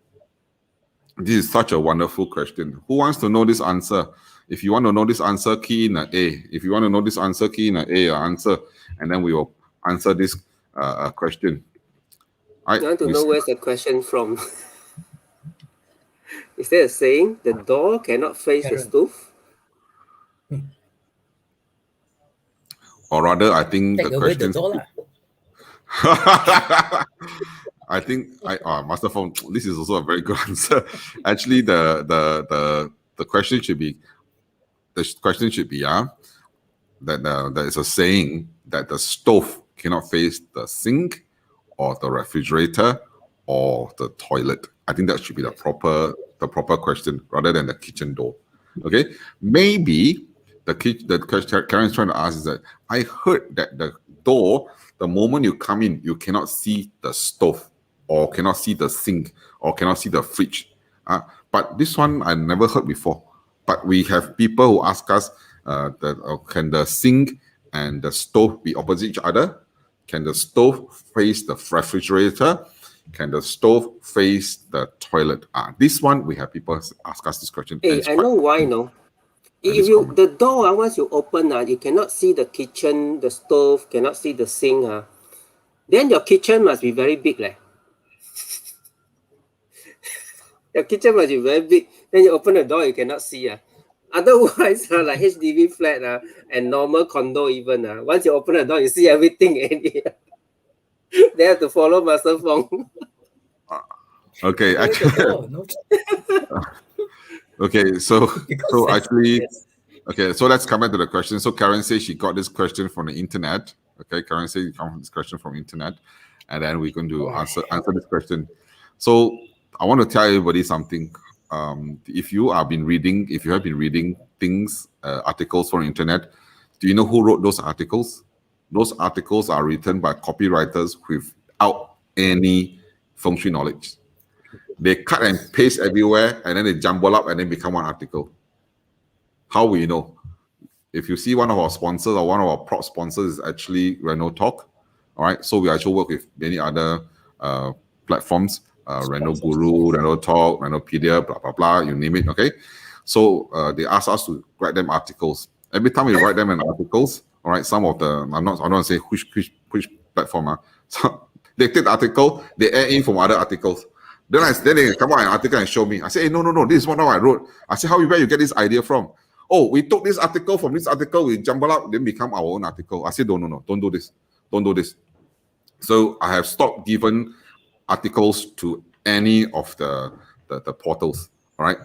This is such a wonderful question. Who wants to know this answer? If you want to know this answer, key in an A. If you want to know this answer, key in an A, answer, and then we will answer this question. I want to know where's the question from. Is there a saying, the door cannot face the stove? Or rather, I think Take the away question. the door. I think Master Feng, this is also a very good answer. Actually, the question should be that there is a saying that the stove cannot face the sink or the refrigerator or the toilet. I think that should be the proper question rather than the kitchen door. Okay, maybe the question Karen's trying to ask is that I heard that the door, the moment you come in, you cannot see the stove or cannot see the sink or cannot see the fridge. But this one I never heard before. But we have people who ask us can the sink and the stove be opposite each other? Can the stove face the refrigerator? Can the stove face the toilet? This one, we have people ask us this question. Hey, I know why, no? If the door, once you open, you cannot see the kitchen, the stove, cannot see the sink. Then your kitchen must be very big. Your kitchen must be very big. Then you open the door, you cannot see. Otherwise, like HDB flat and normal condo even, once you open the door, you see everything. They have to follow Master Feng. Okay, actually, okay, so actually, okay, so let's come back to the question. So Karen says she got this question from the internet. Okay, Karen says she got this question from internet, and then we're going to answer this question. So I want to tell everybody something. If you have been reading things, articles from the internet, do you know who wrote those articles? Those articles are written by copywriters without any Feng Shui knowledge. They cut and paste everywhere, and then they jumble up and then become one article. How will you know? If you see one of our sponsors or one of our prop sponsors is actually Reno Talk, all right? So we actually work with many other platforms, Reno Guru, Reno Talk, Renopedia, blah, blah, blah, you name it, okay? So they ask us to write them articles. Every time we write them in articles, all right, some of the, I don't want to say which platform, so they take the article, they add in from other articles. Then they come out an article and show me. I say, hey, no, this is what I wrote. I say, where you get this idea from? Oh, we took this article from this article, we jumble up, then become our own article. I say, no, don't do this. Don't do this. So I have stopped giving articles to any of the portals. All right.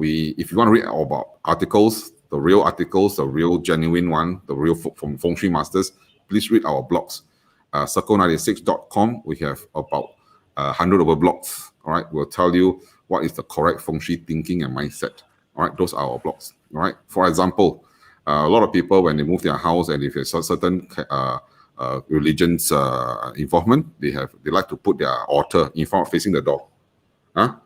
If you want to read about articles, the real genuine one, the real from Feng Shui Masters, please read our blogs. Circle96.com, we have about 100 over blogs. All right, we'll tell you what is the correct Feng Shui thinking and mindset. All right, those are our blogs. All right, for example, a lot of people when they move their house and if it's a certain religion's involvement, they like to put their altar in front of facing the door.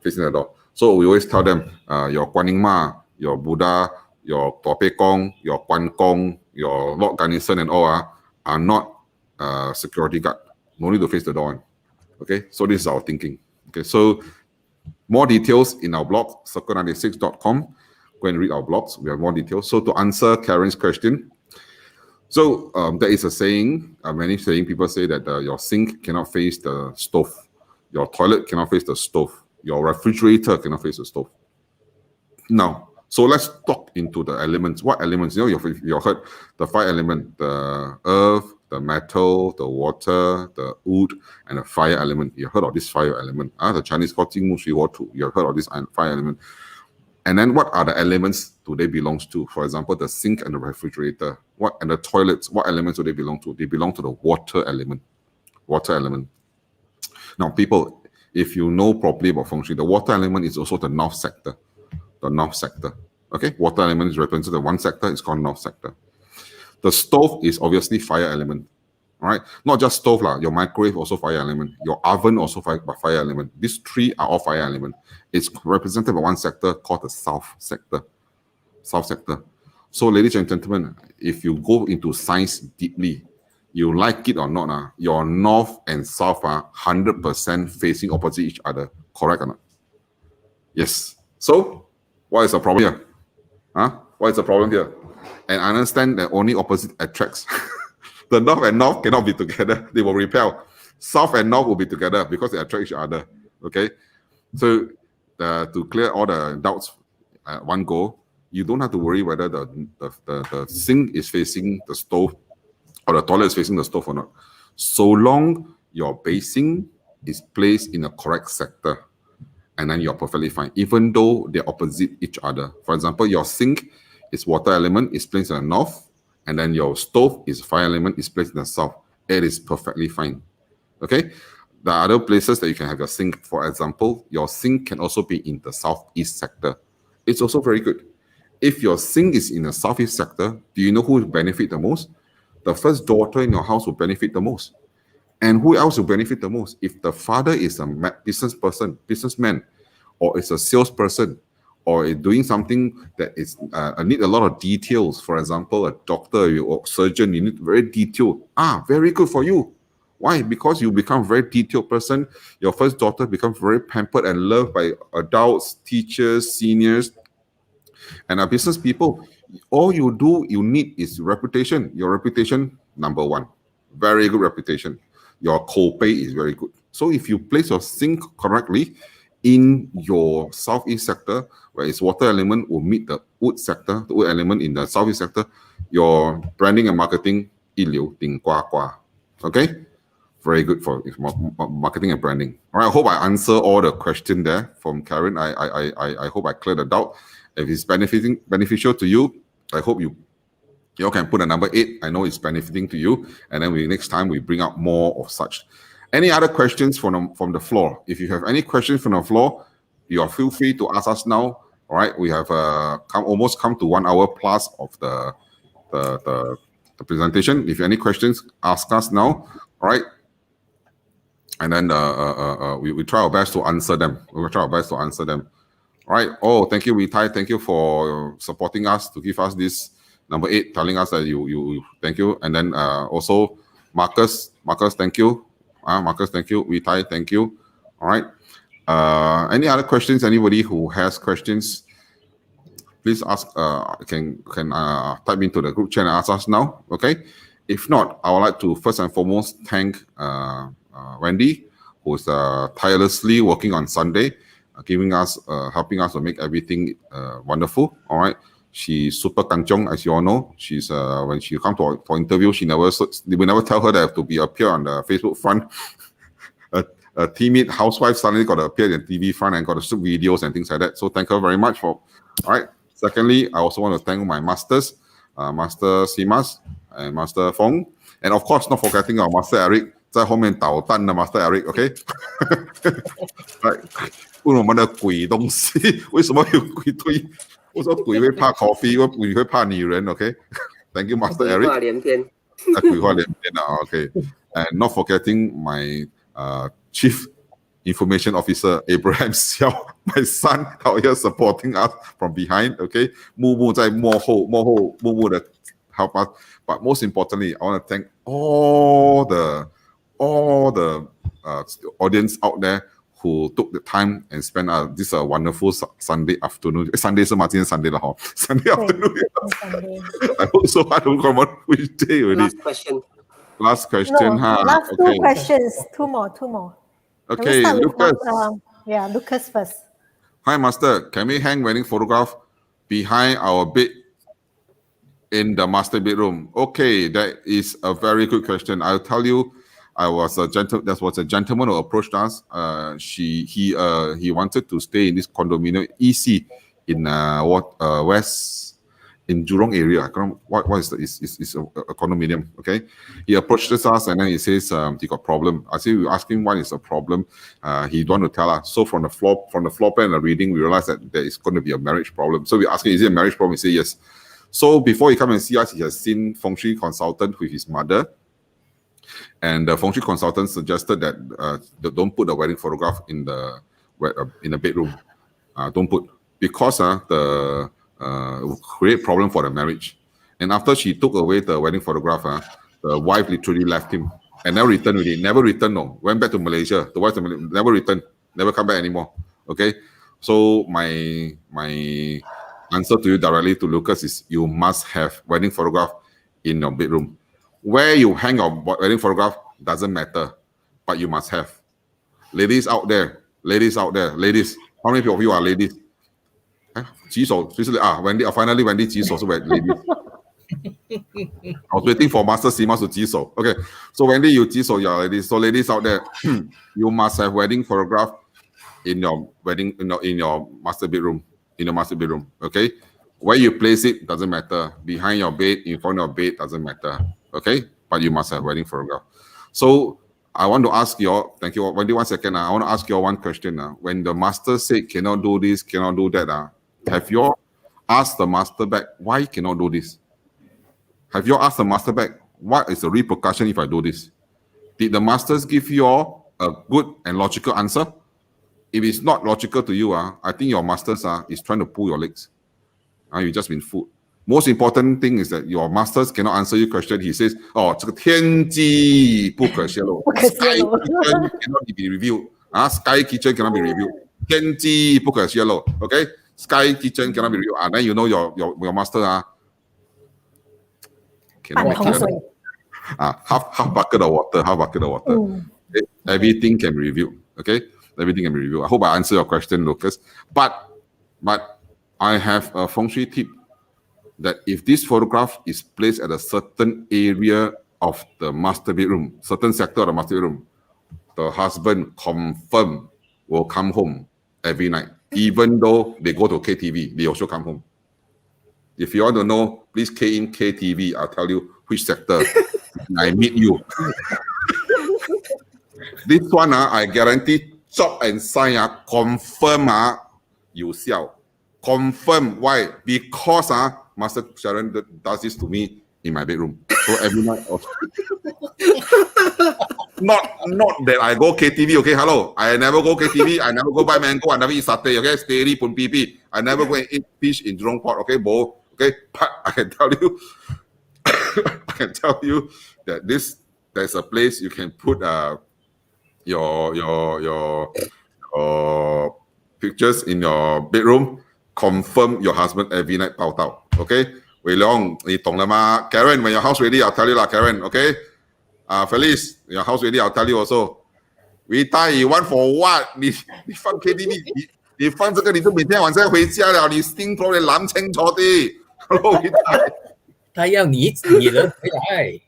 Facing the door. So we always tell them your Guan Yin Ma, your Buddha, your Tua Pei Gong, your Guan Gong, your Lord Ganesan and all are not security guard. No need to face the door. Okay, so this is our thinking. Okay, so more details in our blog, circle96.com. Go and read our blogs. We have more details. So to answer Karen's question, so there is a saying, many saying, people say that your sink cannot face the stove, your toilet cannot face the stove, your refrigerator cannot face the stove. Now, so let's talk into the elements. What elements? You know, you've heard the 5 elements: the earth, the metal, the water, the wood, and the fire element. You heard of this fire element? The Chinese called 金木水火土. You heard of this fire element? And then what are the elements do they belong to? For example, the sink and the refrigerator. And the toilets, what elements do they belong to? They belong to the water element. Water element. Now, people, if you know properly about Feng Shui, the water element is also the north sector. The north sector. Okay? Water element is represented in one sector, it's called north sector. The stove is obviously fire element. All right? Not just stove, your microwave also fire element. Your oven also fire element. These 3 are all fire element. It's represented by one sector called the south sector. South sector. So, ladies and gentlemen, if you go into science deeply, you like it or not, your north and south are 100% facing opposite each other. Correct or not? Yes. So, what is the problem here? What is the problem here? And understand that only opposite attracts. The north and north cannot be together. They will repel. South and north will be together because they attract each other. Okay? So, to clear all the doubts at one go, you don't have to worry whether the sink is facing the stove or the toilet is facing the stove or not. So long your basin is placed in a correct sector, and then you're perfectly fine, even though they're opposite each other. For example, your sink is water element, is placed in the north, and then your stove is fire element, is placed in the south. It is perfectly fine. Okay? There are other places that you can have your sink. For example, your sink can also be in the southeast sector. It's also very good. If your sink is in the southeast sector, do you know who will benefit the most? The first daughter in your house will benefit the most. And who else will benefit the most? If the father is a businessman, or is a salesperson, or is doing something that is need a lot of details. For example, a doctor or surgeon, you need very detailed. Very good for you. Why? Because you become a very detailed person. Your first daughter becomes very pampered and loved by adults, teachers, seniors, and our business people. All you need is reputation. Your reputation, number 1. Very good reputation. Your co-pay is very good. So if you place your sink correctly in your southeast sector, where its water element will meet the wood sector, the wood element in the southeast sector, your branding and marketing, 一流顶呱呱. Okay? Very good for marketing and branding. All right, I hope I answer all the question there from Karen. I hope I cleared the doubt. If it's beneficial to you, I hope you can put a number 8. I know it's benefiting to you. And then next time we bring out more of such. Any other questions from the floor? If you have any questions from the floor, you are feel free to ask us now. All right, we have almost come to 1 hour plus of the presentation. If you have any questions, ask us now. All right. And then we try our best to answer them. We will try our best to answer them. All right. Oh, thank you, Vitai. Thank you for supporting us to give us this number 8, telling us that you thank you. And then also Marcus, thank you. Marcus, thank you. Vitai, thank you. All right. Any other questions? Anybody who has questions, please ask. Can type into the group chat and ask us now. Okay. If not, I would like to first and foremost thank Wendy, who's tirelessly working on Sunday, helping us to make everything wonderful. All right, she's super kanchong, as you all know. She's when she come for interview, we never tell her that to appear on the Facebook front. A timid housewife suddenly got to appear in the TV front and got to shoot videos and things like that. So thank her very much for. All right. Secondly, I also want to thank my masters, Master Simas and Master Fong, and of course not forgetting our Master Eric. 在后面捣蛋的 Master Eric，OK？ 问我们的鬼东西，为什么有鬼推？我说鬼会怕 coffee， 鬼会怕女人 ，OK？Thank you, Master Eric。鬼话连篇。鬼话连篇啊 ，OK。And not forgetting my Chief Information Officer Abraham Xiao, my son out here supporting us from behind, OK？ 默默在幕后默默的 help us. But most importantly, I want to thank all the audience out there who took the time and spent this wonderful Sunday afternoon. Sunday 是吗？今天 Sunday 了哈。Sunday afternoon. I hope so hard to come on which day already. Last question. Last question, No, last two questions. Two more. Okay, Can we start Lucas. with, Lucas first. Hi, Master. Can we hang wedding photograph behind our bed in the master bedroom? Okay, that is a very good question. I'll tell you, there was a gentleman who approached us. He wanted to stay in this condominium EC in West in Jurong area. I can't, what is the is a condominium? Okay, he approached us and then he says he got problem. I say we asked him what is the problem. He don't want to tell us. So from the floor plan and the reading, we realized that there is going to be a marriage problem. So we asked him, is it a marriage problem? He said yes. So before he come and see us, he has seen Feng Shui consultant with his mother. And the Feng Shui consultant suggested that don't put the wedding photograph in the bedroom. Don't put, because the will create problem for the marriage. And after she took away the wedding photograph, the wife literally left him and never returned with it. Never returned, no. Went back to Malaysia. The wife never returned, never come back anymore. Okay. So my answer to you directly to Lucas is you must have wedding photograph in your bedroom. Where you hang your wedding photograph doesn't matter, but you must have. Ladies out there, how many of you are ladies? 举手，谁是Wendy? Finally Wendy 举手是 ladies. I was waiting for Master Simas to 举手. Okay, so Wendy, you 举手, you are ladies. So ladies out there, you must have wedding photograph in your master bedroom. In your master bedroom, okay? Where you place it doesn't matter. Behind your bed, in front of your bed doesn't matter. Okay, but you must have wedding photograph. So I want to ask you all, thank you, Wendy, 1 second. I want to ask you all one question. When the master said cannot do this, cannot do that, have you all asked the master back why he cannot do this? Have you all asked the master back what is the repercussion if I do this? Did the masters give you all a good and logical answer? If it's not logical to you, I think your masters is trying to pull your legs. You've just been fooled. Most important thing is that your masters cannot answer your question. He says, 这个天机不可泄露. Sky kitchen cannot be reviewed. Sky kitchen cannot be reviewed. 天机不可泄露. Okay? Sky kitchen cannot be reviewed. Then you know your master cannot half bucket of water. Okay? Everything can be reviewed. Okay? Everything can be reviewed. I hope I answer your question, Lucas. But I have a Feng Shui tip that if this photograph is placed at a certain area of the master bedroom, certain sector of the master bedroom, the husband confirm will come home every night. Even though they go to KTV, they also come home. If you want to know, please key in KTV. I'll tell you which sector I meet you. This one, I guarantee, chop and sign, confirm, you sell. Confirm. Why? Because Master Sharon does this to me in my bedroom. So every night. Not that I go KTV, okay? Hello. I never go KTV. I never go buy mango. I never eat satay, okay? Steady pun pipi. I never go and eat fish in Jurong Port, okay, Bo? Okay? But I can tell you that there's a place you can put your pictures in your bedroom. Confirm your husband every night 报到 okay? Wei Leong, 你懂了吗? Karen, when your house ready, I'll tell you lah, Karen, okay? Felice, your house ready, I'll tell you also. 伟大 you want for what? 你放 KTV, 你放这个你就每天晚上回家了，你心头你諗清楚啲。Hello， 伟大。他要你人回来，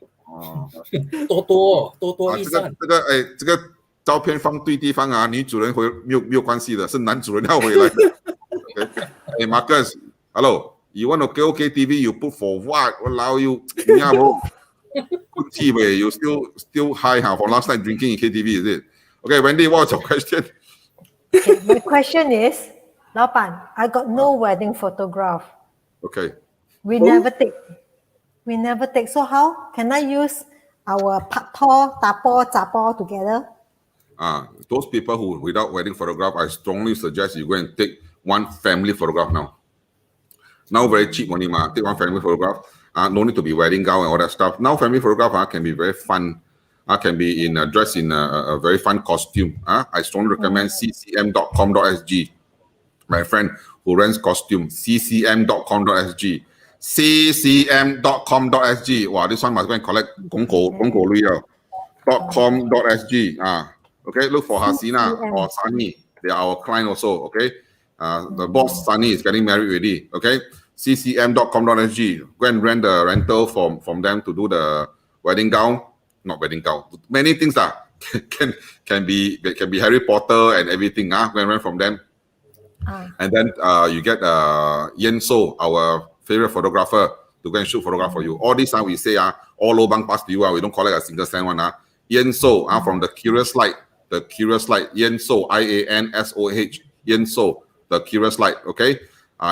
多益善。这个照片放对地方女主人没有关系的，是男主人要回来的。Hey Marcus, hello. You want to go KTV? You put for what? Allow you? Good tea, you still high from last night drinking in KTV, is it? Okay, Wendy, what's your question? Okay, my question is, 老板, I got no wedding photograph. Okay. We never take. So how can I use our paktor, tapo, zapo together? Those people who without wedding photograph, I strongly suggest you go and take one family photograph now. Now very cheap only, take one family photograph. No need to be wedding gown and all that stuff. Now family photograph can be very fun. can be in dressed in a very fun costume. I strongly recommend ccm.com.sg. My friend who runs costume, ccm.com.sg. ccm.com.sg. Wow, this one must go and collect .com.sg. Okay, look for Hasina or Sunny. They are our client also. Okay, the boss Sunny is getting married already. Okay, ccm.com.sg. Go and rent the rental from them to do the wedding gown. Not wedding gown. Many things can be Harry Potter and everything. Go and rent from them. And then you get Yen So, our favorite photographer, to go and shoot photograph for you. All this time we say all lobang pass to you. We don't collect a single cent one. Yen So from the Curious Light. The Curious Light. Yen So, IANSOH. Yen So, the Curious Light. Okay.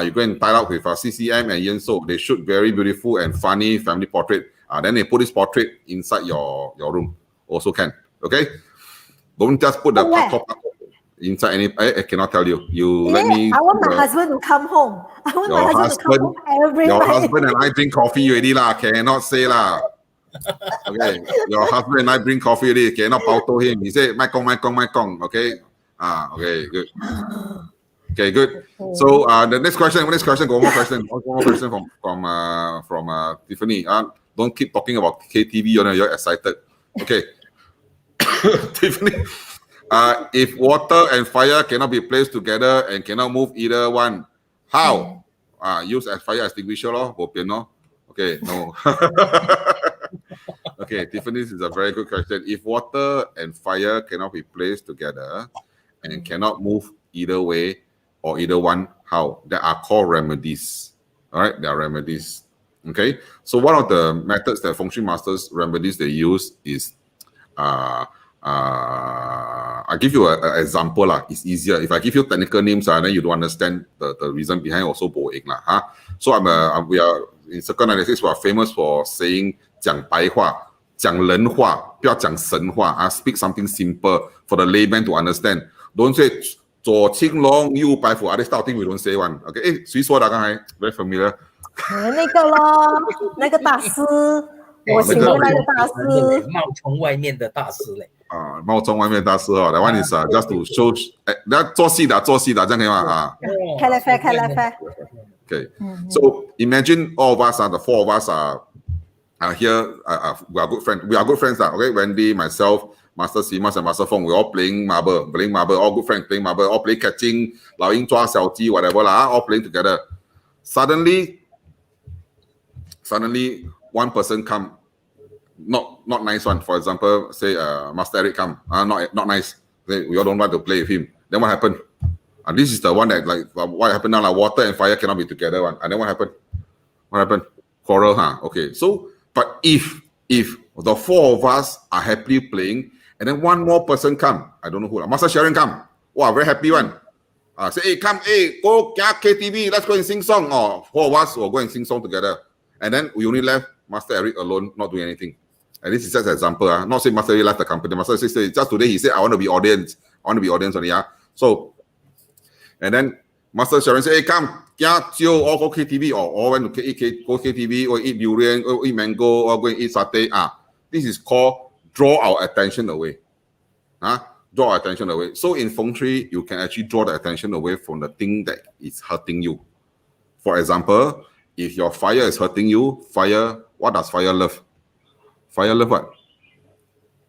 You go and tie up with CCM and Yen So. They shoot very beautiful and funny family portrait. Then they put this portrait inside your room. Also can. Okay. Don't just put the inside any. I cannot tell you. Let me. I want my husband to come home. I want my husband to come home every Your night. husband and I drink coffee already lah. Cannot say lah. Okay. Your husband and I drink coffee already. Cannot to him. He say, "My kong." Okay. Okay. Good. Okay. Good. So the next question. Go one more question. One more question from Tiffany. Don't keep talking about KTV. You're excited. Okay. Tiffany. If water and fire cannot be placed together and cannot move either one, how? Use as fire extinguisher lor, bo pian lor. Okay, no. Okay, Tiffany, this is a very good question. If water and fire cannot be placed together and cannot move either way or either one, how? There are called remedies. All right, there are remedies. Okay, so one of the methods that Feng Shui masters remedies they use is I'll give you an example. It's easier. If I give you technical names, then you don't understand the reason behind also boring. So we are in Circle 96, we are famous for saying 讲白话, 讲人话, 不要讲神话, speak something simple for the layman to understand. Don't say 左青龙右白虎. This type of thing we don't say one. Okay, 谁说的刚才 very familiar. 那个咯，那个大师，我请回来的大师，冒从外面的大师嘞。冒充外面大师that one is just to show. 做戏的这样可以吗？开来飞。Okay, so imagine all of us, the four of us are here. We are good friends. Okay, Wendy, myself, Master Simas, and Master Feng. We all playing marble. All good friends playing marble. All play catching, 老鹰抓小鸡, whatever lah. All playing together. Suddenly, one person come. Not nice one. For example, say Master Eric come. Not nice. We all don't want to play with him. Then what happened? And this is the one that what happened now? Water and fire cannot be together one. And then what happened? Quarrel, Okay. So, but if the four of us are happily playing, and then one more person come, I don't know who. Master Sharon come. Wow, very happy one. Say, hey, come, go KTV. Let's go and sing song. Or four of us will go and sing song together. And then we only left Master Eric alone, not doing anything. And this is just an example. Not saying Master Eric left the company. Master Eric said just today he said, I want to be audience. Only. So, and then Master Sharon said, hey, come, all go KTV, or all went to go KTV, or eat durian, or eat mango, or go and eat satay. This is called draw our attention away. Draw our attention away. So in Feng Shui, you can actually draw the attention away from the thing that is hurting you. For example, if your fire is hurting you, what does fire love? Fire love what?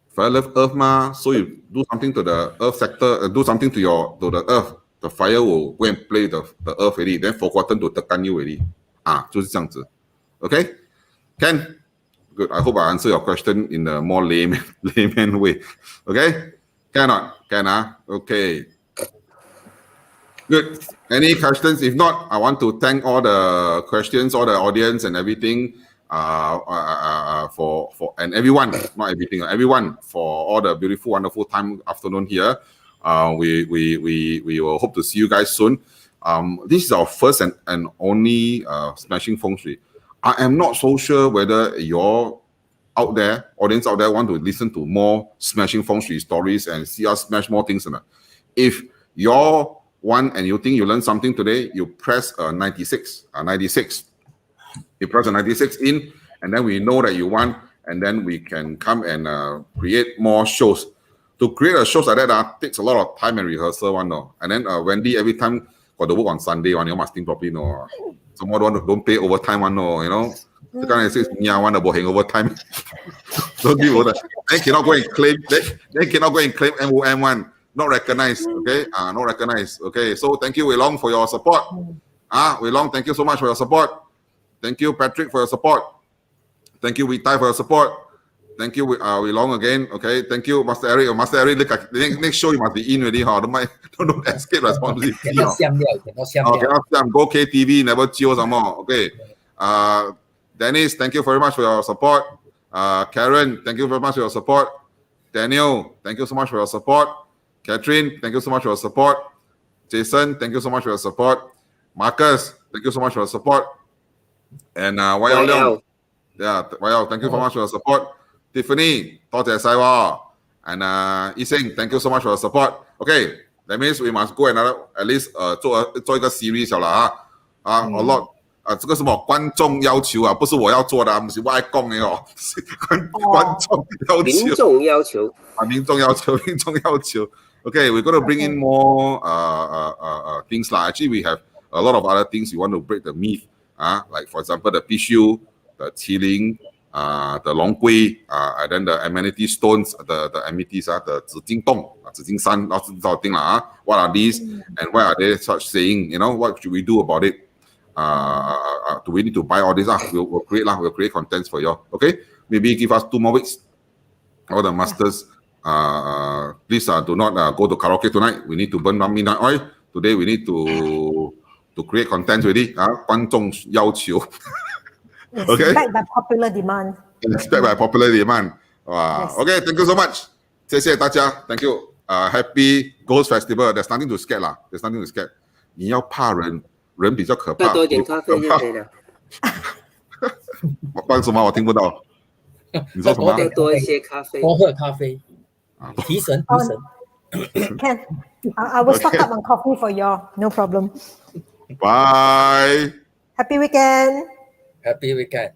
Fire love earth ma. So you do something to the earth sector, do something to the earth. The fire will go and play the earth already, then forgotten to tekan you already. 就是这样子. Okay? Ken? Good. I hope I answer your question in a more layman way. Okay? Cannot? Okay. Good. Any questions? If not, I want to thank all the questions, all the audience and everything, for and everyone, not everything, everyone for all the beautiful, wonderful afternoon here. We will hope to see you guys soon. This is our first and only Smashing Feng Shui. I am not so sure whether your audience out there want to listen to more Smashing Feng Shui stories and see us smash more things or not. If you're one and you think you learned something today, you press 96. You press a 96 in, and then we know that you won. and then we can come and create more shows. To create a shows like that takes a lot of time and rehearsal one, no. And then Wendy every time got to work on Sunday one, you must think properly, no. Someone don't pay overtime one, no, you know. The kind of says one about hang overtime. Don't give overtime. They cannot go and claim. They cannot go and claim MOM one. Not recognized. Okay. Not recognized. Okay. So thank you, Wei Long, for your support. Wei Long, thank you so much for your support. Thank you, Patrick, for your support. Thank you, Wei Tai, for your support. Thank you, Wei Long again. Okay. Thank you, Master Eric. Master Eric, next show you must be in already. Don't escape responsibility. Cannot Go KTV, never chill some more. Okay. Dennis, thank you very much for your support. Karen, thank you very much for your support. Daniel, thank you so much for your support. Catherine, thank you so much for your support. Jason, thank you so much for your support. Marcus, thank you so much for your support. And YL Leong, YL, thank you very much for your support. Tiffany, 多謝晒喎. And Yiseng, thank you so much for your support. Okay, that means we must go another at least 做一个 series 了啊 a lot. 这个什么观众要求啊，不是我要做的，不是我爱讲的哦，观众要求，民众要求民众要求，民众要求。Okay, we're going to bring in more things lah. Actually, we have a lot of other things we want to break the myth. Like for example, the Pishu, the Qiling, the Long Gui, and then the amenity stones, the amenities, the Zijingdong, Zijingsan, lots of things lah. What are these, and why are they such saying? You know, what should we do about it? Do we need to buy all this? We'll create contents for you. Okay, maybe give us 2 more weeks. All the masters, please do not go to karaoke tonight. We need to burn 1 midnight oil. Today we need to create contents already. 观众要求 Okay. Backed by popular demand. Backed by popular demand. Yes. Okay, thank you so much. 谢谢大家. Thank you. Happy Ghost Festival. There's nothing to scare lah. There's nothing to scare. 你要怕人。人比较可怕。再多一点咖啡就可以了。我帮什么？我听不到。你说什么？再多一些咖啡。多喝咖啡，提神提神。Can I will stock up on coffee for you. No problem. Bye. Happy weekend. Happy weekend.